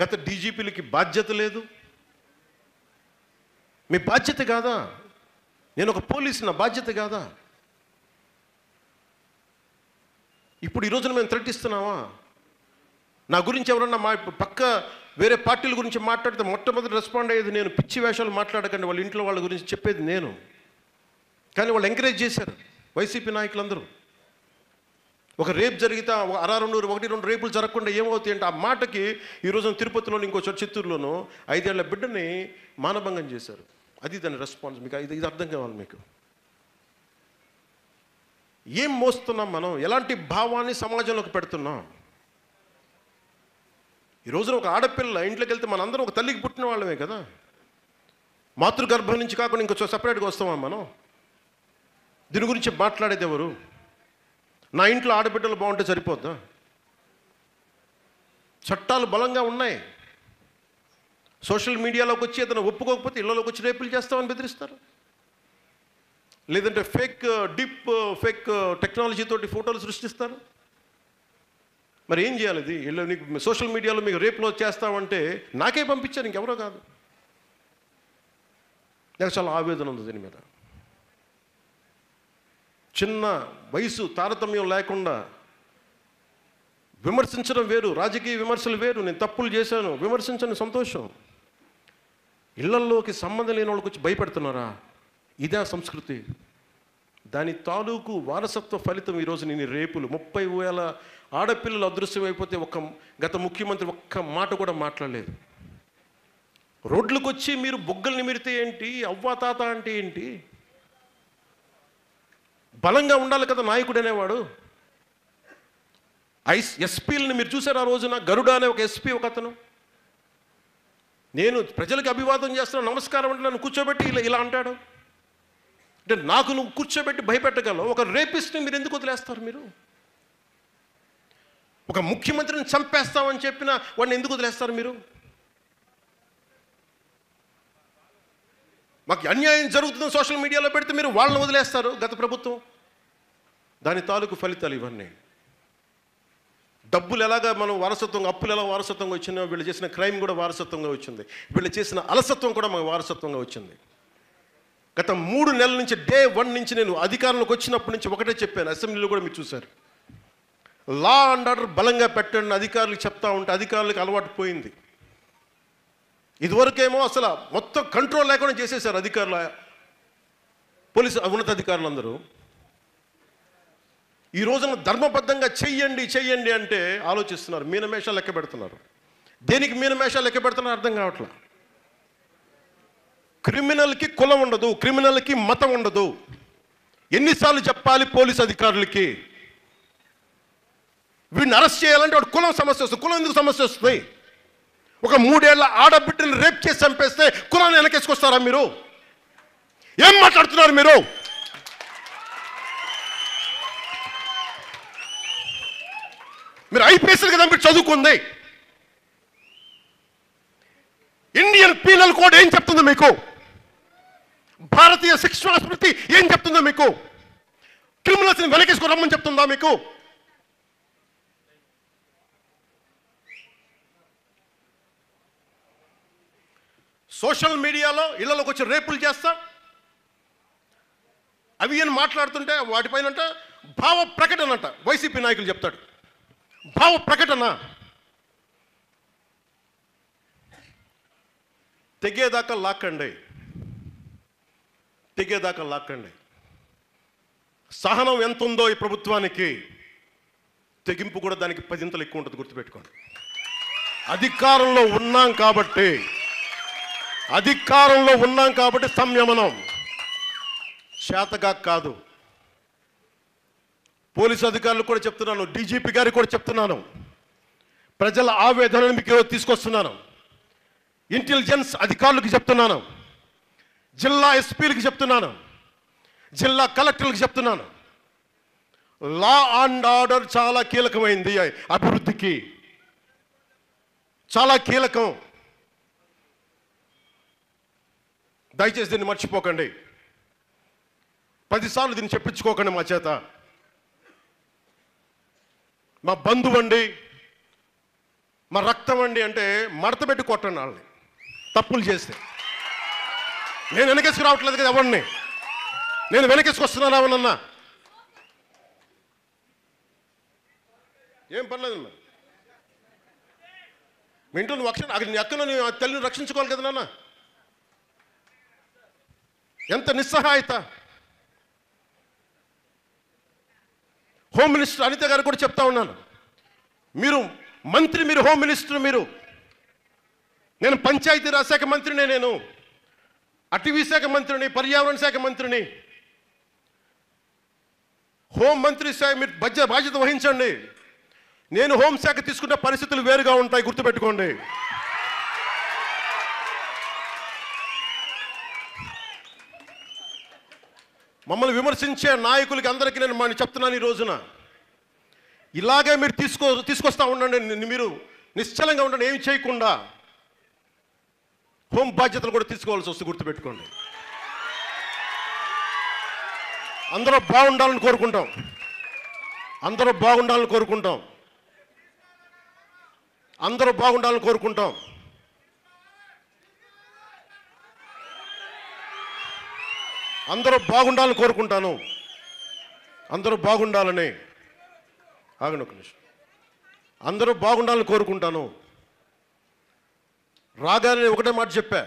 గత డీజీపీలకి బాధ్యత లేదు. మీ బాధ్యత కాదా? నేను ఒక పోలీసు, నా బాధ్యత కాదా? ఇప్పుడు ఈ రోజున మేము థ్రెట్ ఇస్తున్నావా? నా గురించి ఎవరన్నా పక్క వేరే పార్టీల గురించి మాట్లాడితే మొట్టమొదటి రెస్పాండ్ అయ్యేది నేను. పిచ్చి వేషాలు మాట్లాడకండి, వాళ్ళ ఇంట్లో వాళ్ళ గురించి చెప్పేది నేను. కానీ వాళ్ళు ఎంకరేజ్ చేశారు వైసీపీ నాయకులందరూ. ఒక రేప్ జరిగితే ఒకటి రెండు రేపులు జరగకుండా ఏమవుతాయి అంటే, ఆ మాటకి ఈరోజు తిరుపతిలోని, ఇంకో చోట చిత్తూరులోనూ 5 ఏళ్ల బిడ్డని మానభంగం చేశారు. అది దాని రెస్పాన్స్. మీకు ఇది అర్థం కావాలి. మీకు ఏం మోస్తున్నాం మనం? ఎలాంటి భావాన్ని సమాజంలోకి పెడుతున్నాం? ఈ రోజున ఒక ఆడపిల్ల ఇంట్లోకి వెళ్తే మనందరం ఒక తల్లికి పుట్టిన వాళ్ళమే కదా. మాతృగర్భం నుంచి కాకుండా ఇంకో సపరేట్గా వస్తామా మనం? దీని గురించి మాట్లాడేది ఎవరు? నా ఇంట్లో ఆడబిడ్డలు బాగుంటే సరిపోద్దా? చట్టాలు బలంగా ఉన్నాయి. సోషల్ మీడియాలోకి వచ్చి ఏదైనా ఒప్పుకోకపోతే ఇళ్లలోకి వచ్చి రేపులు చేస్తామని బెదిరిస్తారు. లేదంటే డీప్ ఫేక్ టెక్నాలజీతోటి ఫోటోలు సృష్టిస్తారు. మరి ఏం చేయాలి? ఇది నీకు సోషల్ మీడియాలో మీకు రేపులో చేస్తామంటే నాకే పంపించారు, ఇంకెవరో కాదు. నాకు చాలా ఆవేదన ఉంది దీని మీద. చిన్న వయసు తారతమ్యం లేకుండా విమర్శించడం వేరు, రాజకీయ విమర్శలు వేరు. నేను తప్పులు చేశాను, విమర్శించని సంతోషం. ఇళ్లల్లోకి సంబంధం లేని వాళ్ళకి వచ్చి భయపెడుతున్నారా? ఇదే సంస్కృతి. దాని తాలూకు వారసత్వ ఫలితం ఈరోజు నేను రేపులు. 30,000 ఆడపిల్లలు అదృశ్యమైపోతే గత ముఖ్యమంత్రి ఒక్క మాట కూడా మాట్లాడలేదు. రోడ్లకు వచ్చి మీరు బొగ్గలు నిమిరితే ఏంటి? అవ్వాతాత అంటే ఏంటి? బలంగా ఉండాలి కదా నాయకుడు అనేవాడు. ఎస్పీలని మీరు చూసారు ఆ రోజున. గరుడ అనే ఒక ఎస్పీ, ఒక అతను, నేను ప్రజలకు అభివాదం చేస్తున్నాను, నమస్కారం అంటే నన్ను కూర్చోబెట్టి ఇలా అంటాడు. అంటే నాకు నువ్వు కూర్చోబెట్టి భయపెట్టగలవు, ఒక రేపిస్ట్ని మీరు ఎందుకు వదిలేస్తారు? మీరు ఒక ముఖ్యమంత్రిని చంపేస్తామని చెప్పిన వాడిని ఎందుకు వదిలేస్తారు మీరు? మాకు అన్యాయం జరుగుతుందని సోషల్ మీడియాలో పెడితే మీరు వాళ్ళని వదిలేస్తారు. గత ప్రభుత్వం దాని తాలూకు ఫలితాలు ఇవన్నీ. డబ్బులు ఎలాగా మనం వారసత్వంగా, అప్పులు ఎలా వారసత్వంగా వచ్చినా, వీళ్ళు చేసిన క్రైమ్ కూడా వారసత్వంగా వచ్చింది. వీళ్ళు చేసిన అలసత్వం కూడా మాకు వారసత్వంగా వచ్చింది. గత 3 నెలల నుంచి, డే 1 నుంచి నేను అధికారంలోకి వచ్చినప్పటి నుంచి ఒకటే చెప్పాను. అసెంబ్లీలో కూడా మీరు చూశారు. లా అండ్ ఆర్డర్ బలంగా పెట్టండి అధికారులకు చెప్తా ఉంటే అధికారులకు అలవాటు పోయింది. ఇదివరకేమో అసలు మొత్తం కంట్రోల్ లేకుండా చేసేసారు అధికారులు, పోలీసు ఉన్నతాధికారులందరూ. ఈ రోజున ధర్మబద్ధంగా చెయ్యండి అంటే ఆలోచిస్తున్నారు. మీనమేషాలు లెక్క పెడుతున్నారు. దేనికి మీనమేషాలు లెక్క పెడుతున్నారు అర్థం కావట్లా. క్రిమినల్కి కులం ఉండదు, క్రిమినల్కి మతం ఉండదు. ఎన్నిసార్లు చెప్పాలి పోలీసు అధికారులకి? వీడిని అరెస్ట్ చేయాలంటే వాడు కులం సమస్య వస్తుంది. కులం ఎందుకు సమస్య వస్తుంది? ఒక 3 ఏళ్ల ఆడబిడ్డని రేప్ చేసి చంపేస్తే కులాన్ని వెనకేసుకొస్తారా మీరు? ఏం మాట్లాడుతున్నారు మీరు? మీరు ఐపీఎస్లు కదా మీరు చదువుకుంది. ఇండియన్ పీనల్ కోడ్ ఏం చెప్తుందో మీకు? భారతీయ శిక్షణ స్మృతి ఏం చెప్తుందో మీకు? క్రిమినల్స్ని వెనకేసుకు రమ్మని చెప్తుందా మీకు? సోషల్ మీడియాలో ఇళ్లలోకి వచ్చి రేపులు చేస్తా అవి అని మాట్లాడుతుంటే వాటిపైన భావ ప్రకటన అంట వైసీపీ నాయకులు చెప్తాడు. భావ ప్రకటన తెగేదాకా లాక్కండి. సహనం ఎంత ఉందో ఈ ప్రభుత్వానికి, తెగింపు కూడా దానికి 10 ఎక్కువ ఉంటుంది, గుర్తుపెట్టుకోండి. అధికారంలో ఉన్నాం కాబట్టి సంయమనం, చేతగా కాదు. పోలీసు అధికారులు కూడా చెప్తున్నాను, డీజీపీ గారికి కూడా చెప్తున్నాను, ప్రజల ఆవేదనను మీకు తీసుకొస్తున్నాను. ఇంటెలిజెన్స్ అధికారులకు చెప్తున్నాను, జిల్లా ఎస్పీలకు చెప్తున్నాను, జిల్లా కలెక్టర్లకు చెప్తున్నాను. లా అండ్ ఆర్డర్ చాలా కీలకమైంది, అభివృద్ధికి చాలా కీలకం. దయచేసి దీన్ని మర్చిపోకండి. 10 సార్లు దీన్ని చెప్పించుకోకండి మా చేత. మా బంధువండి, మా రక్తం అండి అంటే మడత పెట్టి కొట్టండి వాళ్ళని తప్పులు చేస్తే. నేను వెనకేసుకు రావట్లేదు కదా ఎవరిని, నేను వెనకేసుకొస్తున్నాను అవనన్నా, ఏం పర్లేదు. మీ ఇంట్లో నువ్వు అక్కడ నీ అక్కను నీ తల్లిని రక్షించుకోవాలి కదా నాన్న. ఎంత నిస్సహాయత. హోమ్ మినిస్టర్ అనిత గారు కూడా చెప్తా ఉన్నాను, మీరు మంత్రి, మీరు హోమ్ మినిస్టర్, నేను పంచాయతీరాజ్ శాఖ మంత్రిని, నేను అటవీ శాఖ మంత్రిని, పర్యావరణ శాఖ మంత్రిని. హోం మంత్రి శాఖ మీరు బాధ్యత వహించండి. నేను హోంశాఖ తీసుకున్న పరిస్థితులు వేరుగా ఉంటాయి, గుర్తుపెట్టుకోండి. మమ్మల్ని విమర్శించే నాయకులకి అందరికీ నేను చెప్తున్నాను ఈ రోజున, ఇలాగే మీరు తీసుకొస్తా ఉండండి. మీరు నిశ్చలంగా ఉండండి, ఏమి చేయకుండా. హోం బాధ్యతలు కూడా తీసుకోవాల్సి వస్తుంది, గుర్తుపెట్టుకోండి. అందరూ బాగుండాలని కోరుకుంటాం, అందరూ బాగుండాలని కోరుకుంటాం. అందరూ బాగుండాలని కోరుకుంటాం. అందరూ బాగుండాలని కోరుకుంటాను. అందరూ బాగుండాలని, ఆగండి ఒక నిమిషం, అందరూ బాగుండాలని కోరుకుంటాను. రాగానే ఒకటే మాట చెప్పా,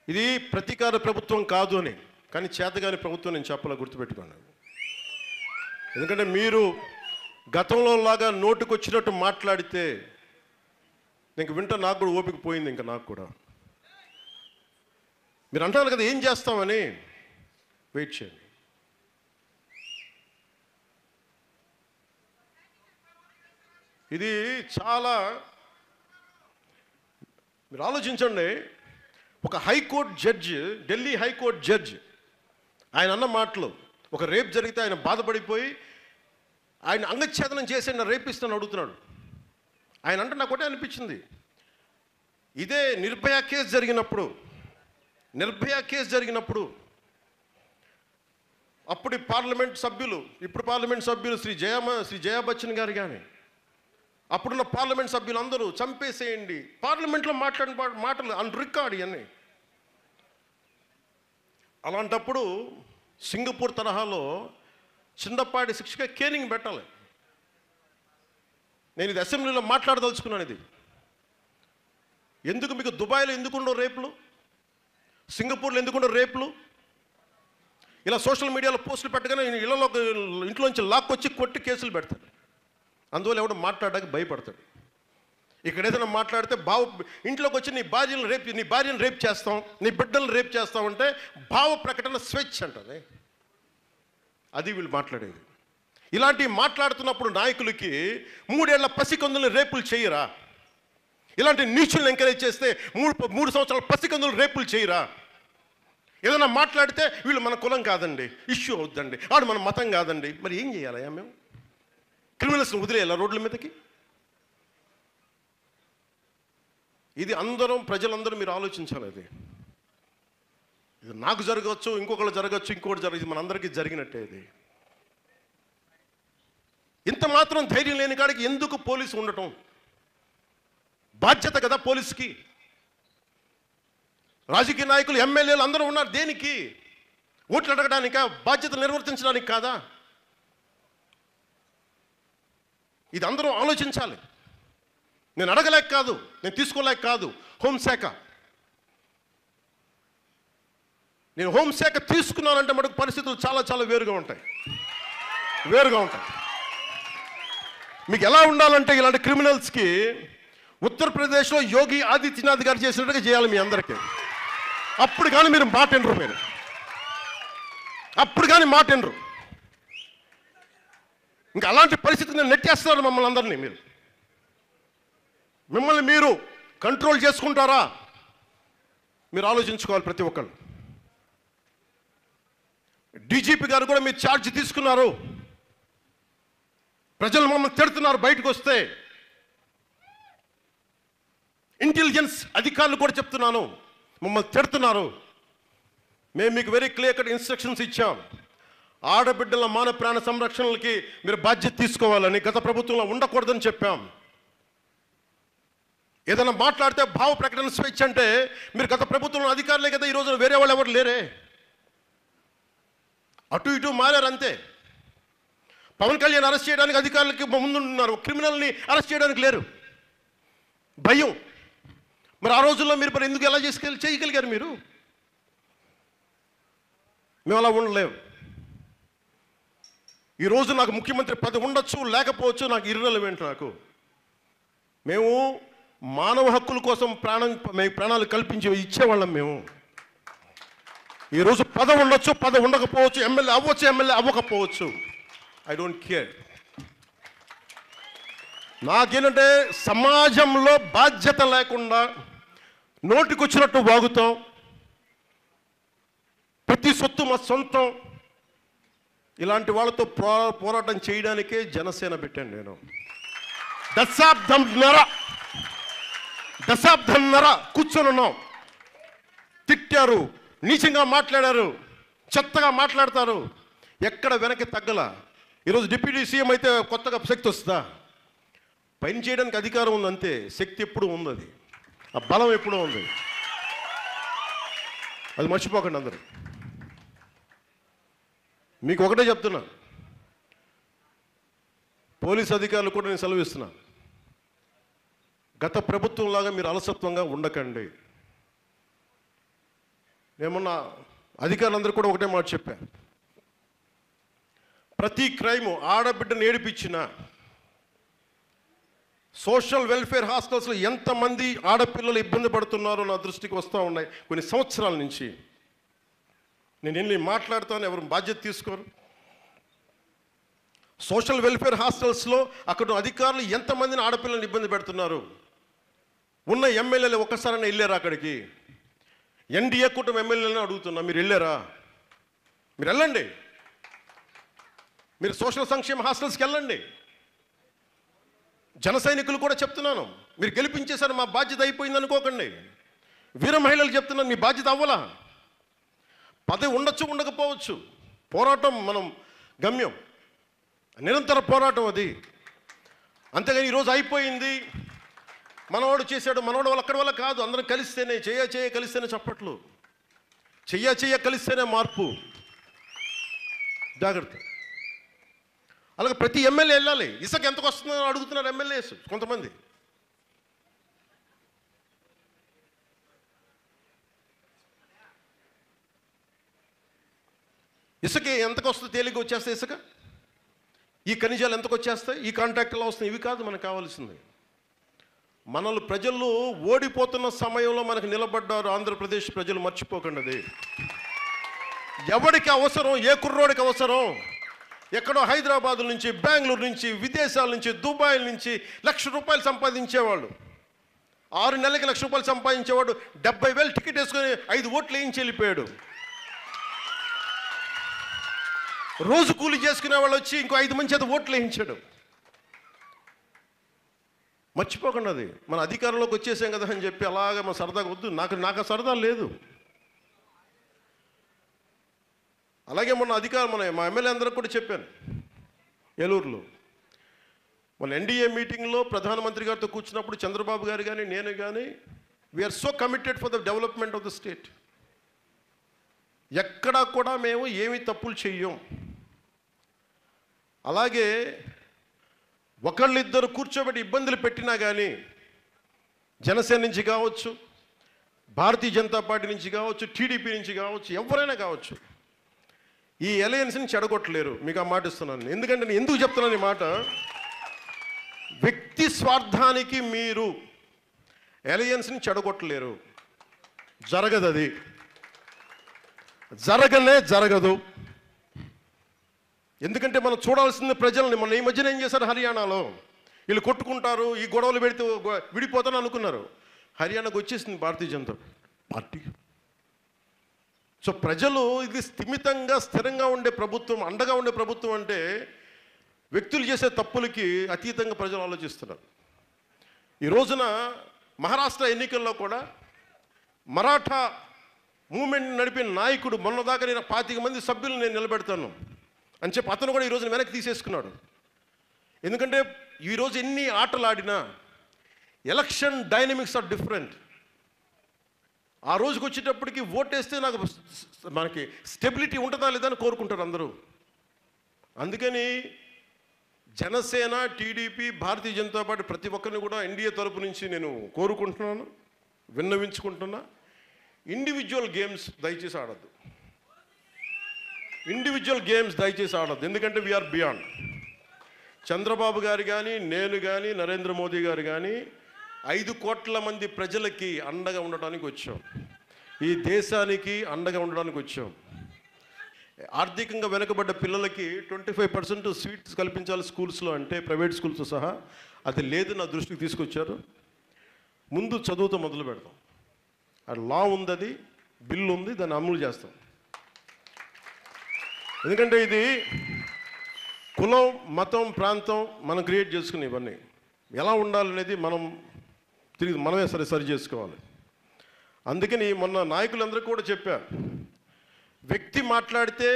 ఇది ప్రతీకార ప్రభుత్వం కాదు అని. కానీ చేతగాని ప్రభుత్వం నేను చెప్పాలా, గుర్తుపెట్టుకోండి. ఎందుకంటే మీరు గతంలో లాగా నోటుకొచ్చినట్టు మాట్లాడితే ఇంక వింట నాకు కూడా ఓపిక పోయింది. ఇంకా నాకు కూడా మీరు అంటారు కదా ఏం చేస్తామని, వెయిట్ చేయండి. ఇది చాలా మీరు ఆలోచించండి. ఒక high court judge, Delhi high court judge, ఆయన అన్న మాటలు, ఒక రేప్ జరిగితే ఆయన బాధపడిపోయి ఆయన అంగచ్ఛేదనం చేసి నా రేపిస్తాను అడుగుతున్నాడు. ఆయన అంటే నాకు ఒకటే అనిపించింది, ఇదే నిర్భయ కేసు జరిగినప్పుడు అప్పుడు పార్లమెంట్ సభ్యులు, ఇప్పుడు పార్లమెంట్ సభ్యులు శ్రీ జయా బచ్చన్ గారు కానీ అప్పుడున్న పార్లమెంట్ సభ్యులు అందరూ చంపేసేయండి, పార్లమెంట్లో మాట్లాడిన మాటలు ఆన్ రికార్డ్ ఇవన్నీ. అలాంటప్పుడు సింగపూర్ తరహాలో చిన్నపాటి శిక్షగా కేనింగ్ పెట్టాలి. నేను ఇది అసెంబ్లీలో మాట్లాడదలుచుకున్నాను. ఇది ఎందుకు మీకు దుబాయ్లో ఎందుకుండో రేపులు, సింగపూర్లో ఎందుకుండో రేపులు? ఇలా సోషల్ మీడియాలో పోస్టులు పెట్టగానే ఇంట్లోంచి లాక్కొచ్చి కొట్టి కేసులు పెడతాడు. అందువల్ల ఎవడో మాట్లాడడానికి భయపడతాడు. ఇక్కడ ఏదైనా మాట్లాడితే ఇంట్లోకి వచ్చి నీ భార్యను రేప్ చేస్తాం, నీ బిడ్డలను రేప్ చేస్తామంటే భావ ప్రకటన స్వేచ్ఛ అంటది. అది వీళ్ళు మాట్లాడేది. ఇలాంటివి మాట్లాడుతున్నప్పుడు నాయకులకి 3 ఏళ్ల పసికందులను రేపులు చేయరా? ఇలాంటి నీచులను ఎంకరేజ్ చేస్తే 3 సంవత్సరాల పసికందులు రేపులు చేయరా? ఏదైనా మాట్లాడితే వీళ్ళు మన కులం కాదండి, ఇష్యూ అవుద్దండి, ఆడు మన మతం కాదండి. మరి ఏం చేయాలయ్యా మేము? క్రిమినల్స్ని వదిలేయాలా రోడ్ల మీదకి? ఇది ప్రజలందరూ మీరు ఆలోచించాలి. ఇది నాకు జరగవచ్చు, ఇంకొకళ్ళు జరగచ్చు, ఇంకొకటి జరగచ్చు, మనందరికీ జరిగినట్టే. ఇది ఇంత మాత్రం ధైర్యం లేని కాడికి ఎందుకు పోలీసు ఉండటం? బాధ్యత కదా పోలీసుకి. రాజకీయ నాయకులు, ఎమ్మెల్యేలు అందరూ ఉన్నారు దేనికి? ఓట్లు అడగడానికా? బాధ్యత నిర్వర్తించడానికి కాదా? ఇది అందరూ ఆలోచించాలి. నేను అడగలేక కాదు, నేను తీసుకోలేక కాదు. హోంశాఖ నేను హోంశాఖ తీసుకున్నానంటే మనకు పరిస్థితులు చాలా చాలా వేరుగా ఉంటాయి. మీకు ఎలా ఉండాలంటే ఇలాంటి క్రిమినల్స్కి ఉత్తరప్రదేశ్లో యోగి ఆదిత్యనాథ్ గారు చేసినట్టుగా చేయాలి మీ అందరికీ. అప్పుడు కానీ మీరు మాట వినరు, అప్పుడు కానీ మాట వినరు. ఇంకా అలాంటి పరిస్థితికి నేను నెట్టేస్తున్నారు మమ్మల్ని అందరినీ. మిమ్మల్ని మీరు కంట్రోల్ చేసుకుంటారా? మీరు ఆలోచించుకోవాలి ప్రతి ఒక్కళ్ళు. డీజీపీ గారు కూడా మీరు ఛార్జ్ తీసుకున్నారు. ప్రజలు మమ్మల్ని తిడుతున్నారు బయటకు వస్తే. ఇంటెలిజెన్స్ అధికారులు కూడా చెప్తున్నాను, మమ్మల్ని తిడుతున్నారు. మేము మీకు వెరీ క్లియర్ కట్ ఇన్స్ట్రక్షన్స్ ఇచ్చాం. ఆడబిడ్డల మాన ప్రాణ సంరక్షణలకి మీరు బాధ్యత తీసుకోవాలని. గత ప్రభుత్వంలో ఉండకూడదని చెప్పాం. ఏదైనా మాట్లాడితే భావ ప్రకటన స్వేచ్ఛ అంటే మీరు గత ప్రభుత్వంలో అధికారులే కదా, ఈరోజు వేరే వాళ్ళు ఎవరు లేరే. అటు ఇటు మారారు అంతే. పవన్ కళ్యాణ్ అరెస్ట్ చేయడానికి అధికారులకి ముందున్నారు, క్రిమినల్ని అరెస్ట్ చేయడానికి లేరు. భయం. మరి ఆ రోజుల్లో మీరు మరి ఎందుకు ఎలా చేయగలిగారు? మీరు మేము అలా ఉండలేము. ఈరోజు నాకు ముఖ్యమంత్రి పదవి ఉండొచ్చు లేకపోవచ్చు, నాకు ఇర్రెలవెంట్. నాకు మేము మానవ హక్కుల కోసం ప్రాణాలు కల్పించి ఇచ్చేవాళ్ళం. మేము ఈరోజు పదవి ఉండొచ్చు, పదవి ఉండకపోవచ్చు, ఎమ్మెల్యే అవ్వచ్చు, ఎమ్మెల్యే అవ్వకపోవచ్చు. I don't care. నాకేంటంటే సమాజంలో బాధ్యత లేకుండా నోటికొచ్చినట్టు వాగుతాం. ప్రతి సొత్తు మా సొంతం. ఇలాంటి వాళ్ళతో పోరాటం చేయడానికే జనసేన పెట్టాను నేను. దశాబ్దంన్నర కూర్చొని ఉన్నాం. తిట్టారు, నీచంగా మాట్లాడారు, చెత్తగా మాట్లాడతారు. ఎక్కడ వెనక్కి తగ్గల. ఈరోజు డిప్యూటీ సీఎం అయితే కొత్తగా శక్తి వస్తుందా? పని చేయడానికి అధికారం ఉంది అంతే, శక్తి ఎప్పుడు ఉంది. అది ఆ బలం ఎప్పుడూ ఉంది. అది మర్చిపోకండి అందరూ. మీకు ఒకటే చెప్తున్నా, పోలీస్ అధికారులు కూడా నేను సెలవిస్తున్నా, గత ప్రభుత్వంలాగా మీరు అలసత్వంగా ఉండకండి. ఏమన్నా అధికారులందరూ కూడా ఒకటే మాట చెప్పాను. ప్రతి క్రైము ఆడబిడ్డను ఏడిపించిన సోషల్ వెల్ఫేర్ హాస్టల్స్లో ఎంతమంది ఆడపిల్లలు ఇబ్బంది పడుతున్నారో నా దృష్టికి వస్తూ ఉన్నాయి. కొన్ని సంవత్సరాల నుంచి నేను వెళ్ళి మాట్లాడుతాను, ఎవరు బాధ్యత తీసుకోరు. సోషల్ వెల్ఫేర్ హాస్టల్స్లో అక్కడ అధికారులు ఎంతమందిని ఆడపిల్లలను ఇబ్బంది పెడుతున్నారు. ఉన్న ఎమ్మెల్యేలు ఒక్కసారైనా వెళ్ళారా అక్కడికి? ఎన్డీఏ కూటమి ఎమ్మెల్యేలను అడుగుతున్నా, మీరు వెళ్ళారా? మీరు వెళ్ళండి. మీరు సోషల్ సంక్షేమ హాస్టల్స్కి వెళ్ళండి. జన సైనికులు కూడా చెప్తున్నాను, మీరు గెలిపించేశారు, మా బాధ్యత అయిపోయింది అనుకోకండి. వీర మహిళలు చెప్తున్నాను, మీ బాధ్యత అవ్వలా. పదవి ఉండొచ్చు, ఉండకపోవచ్చు. పోరాటం మనం గమ్యం, నిరంతర పోరాటం అది. అంతేగాని ఈరోజు అయిపోయింది, మనవాడు చేశాడు, మనవాడు వాళ్ళు అక్కడి వల్ల కాదు. అందరం కలిస్తేనే, చెయ్య కలిస్తేనే చప్పట్లు, చెయ్య కలిస్తేనే మార్పు. జాగ్రత్త. అలాగే ప్రతి ఎమ్మెల్యే వెళ్ళాలి. ఇసుక ఎంతకు వస్తుందో అడుగుతున్నారు ఎమ్మెల్యేస్ కొంతమంది. ఇసుక ఎంతకు వస్తుంది? తేలిగ్గా వచ్చేస్తాయి ఇసుక. ఈ ఖనిజాలు ఎంతకు వచ్చేస్తాయి? ఈ కాంట్రాక్ట్లో వస్తాయి. ఇవి కాదు మనకు కావాల్సింది. మనల్ని ప్రజలు ఓడిపోతున్న సమయంలో మనకు నిలబడ్డారు ఆంధ్రప్రదేశ్ ప్రజలు, మర్చిపోకండి. అది ఎవరికి అవసరం, ఏ కుర్రోడికి అవసరం? ఎక్కడో హైదరాబాద్ నుంచి, బెంగళూరు నుంచి, విదేశాల నుంచి, దుబాయ్ నుంచి ₹1,00,000 సంపాదించేవాళ్ళు, 6 నెలలకి ₹1,00,000 సంపాదించేవాడు 70,000 టికెట్ వేసుకొని 5 ఓట్లు వేయించి వెళ్ళిపోయాడు. రోజు కూలి చేసుకునే వాళ్ళు వచ్చి ఇంకో 5 మంది చేత ఓట్లు వేయించాడు. మర్చిపోకండి. అది మన అధికారంలోకి వచ్చేసాం కదా అని చెప్పి అలాగే మన సరదాగా వద్దు. నాకు సరదా లేదు. అలాగే మొన్న మా ఎమ్మెల్యే అందరికి కూడా చెప్పాను ఏలూరులో. మన ఎన్డీఏ మీటింగ్లో ప్రధానమంత్రి గారితో కూర్చున్నప్పుడు చంద్రబాబు గారు కానీ నేను కానీ we are so committed for the development of the state. ఎక్కడా కూడా మేము ఏమీ తప్పులు చెయ్యం. అలాగే ఒకళ్ళిద్దరు కూర్చోబెట్టి ఇబ్బందులు పెట్టినా కానీ జనసేన నుంచి కావచ్చు, భారతీయ జనతా పార్టీ నుంచి కావచ్చు, టీడీపీ నుంచి కావచ్చు, ఎవరైనా కావచ్చు, ఈ అలయన్స్ని చెడగొట్టలేరు. మీకు ఆ మాట ఇస్తున్నాను. ఎందుకంటే నేను ఎందుకు చెప్తున్నాను ఈ మాట, వ్యక్తి స్వార్థానికి మీరు అలయన్స్ని చెడగొట్టలేరు. జరగదు, అది జరగదు. ఎందుకంటే మనం చూడాల్సింది ప్రజల్ని. మన ఈ మధ్యన ఏం చేశారు, హర్యానాలో వీళ్ళు కొట్టుకుంటారు, ఈ గొడవలు పెడితే విడిపోతాను అనుకున్నారు. హర్యానాకు వచ్చేసింది భారతీయ జనతా పార్టీ. సో ప్రజలు ఇది స్థిరంగా ఉండే ప్రభుత్వం, అండగా ఉండే ప్రభుత్వం అంటే వ్యక్తులు చేసే తప్పులకి అతీతంగా ప్రజలు ఆలోచిస్తున్నారు. ఈ రోజున మహారాష్ట్ర ఎన్నికల్లో కూడా మరాఠా మూమెంట్ నడిపిన నాయకుడు మొన్నదాకా నేను 25 మంది సభ్యులు నేను నిలబెడతాను అని చెప్పి అతను కూడా ఈరోజు వెనక్కి తీసేసుకున్నాడు. ఎందుకంటే ఈరోజు ఎన్ని ఆటలు ఆడినా ఎలక్షన్ డైనమిక్స్ ఆర్ డిఫరెంట్. ఆ రోజుకి వచ్చేటప్పటికి ఓటేస్తే మనకి స్టెబిలిటీ ఉంటుందా లేదా అని కోరుకుంటారు అందరూ. అందుకని జనసేన, టీడీపీ, భారతీయ జనతా పార్టీ ప్రతి ఒక్కరిని కూడా ఎన్డీఏ తరపు నుంచి నేను కోరుకుంటున్నాను, విన్నవించుకుంటున్నా. ఇండివిజువల్ గేమ్స్ దయచేసి ఆడద్దు. ఎందుకంటే వీఆర్ బియాండ్. చంద్రబాబు గారు కానీ, నేను కానీ, నరేంద్ర మోదీ గారు కానీ 5 కోట్ల మంది ప్రజలకి అండగా ఉండడానికి వచ్చాం. ఈ దేశానికి అండగా ఉండడానికి వచ్చాం. ఆర్థికంగా వెనుకబడ్డ పిల్లలకి 25% సీట్స్ కల్పించాలి స్కూల్స్లో, అంటే ప్రైవేట్ స్కూల్స్ సహా. అది లేదు, నా దృష్టికి తీసుకొచ్చారు. ముందు చదువుతో మొదలు పెడతాం. ఆ లా ఉంది, అది బిల్లు ఉంది, దాన్ని అమలు చేస్తాం. ఎందుకంటే ఇది కులం, మతం, ప్రాంతం మనం క్రియేట్ చేసుకుని ఇవన్నీ ఎలా ఉండాలనేది మనమే సరి చేసుకోవాలి. అందుకని మొన్న నాయకులందరూ కూడా చెప్పారు, వ్యక్తి మాట్లాడితే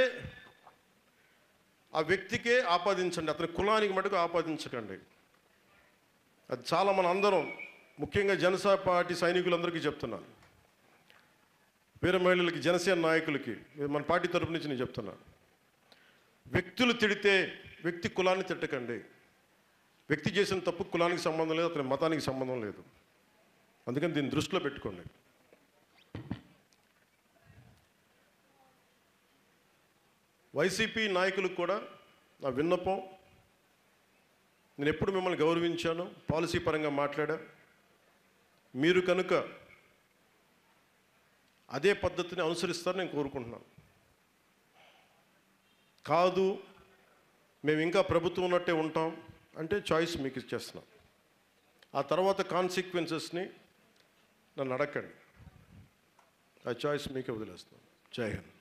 ఆ వ్యక్తికే ఆపాదించండి, అతని కులానికి మటుకు ఆపాదించకండి. అది చాలా మన అందరం, ముఖ్యంగా జనసేన పార్టీ సైనికులందరికీ చెప్తున్నాను, వీర మహిళలకి, జనసేన నాయకులకి, మన పార్టీ తరపు నుంచి నేను చెప్తున్నాను, వ్యక్తులు తిడితే వ్యక్తి కులాన్ని తిట్టకండి. వ్యక్తి చేసిన తప్పు కులానికి సంబంధం లేదు, అతని మతానికి సంబంధం లేదు. అందుకని దీన్ని దృష్టిలో పెట్టుకోండి. వైసీపీ నాయకులకు కూడా నా విన్నపం, నేను ఎప్పుడు మిమ్మల్ని గౌరవించాను, పాలసీ పరంగా మాట్లాడా. మీరు కనుక అదే పద్ధతిని అనుసరిస్తారని నేను కోరుకుంటున్నాను. కాదు మేము ఇంకా ప్రభుత్వం ఉన్నట్టే ఉంటాం అంటే చాయిస్ మీకు ఇచ్చేస్తున్నాం. ఆ తర్వాత కాన్సిక్వెన్సెస్ని నన్ను అడగండి, ఆ చాయిస్ మీకే వదిలేస్తున్నాం. జై హింద్.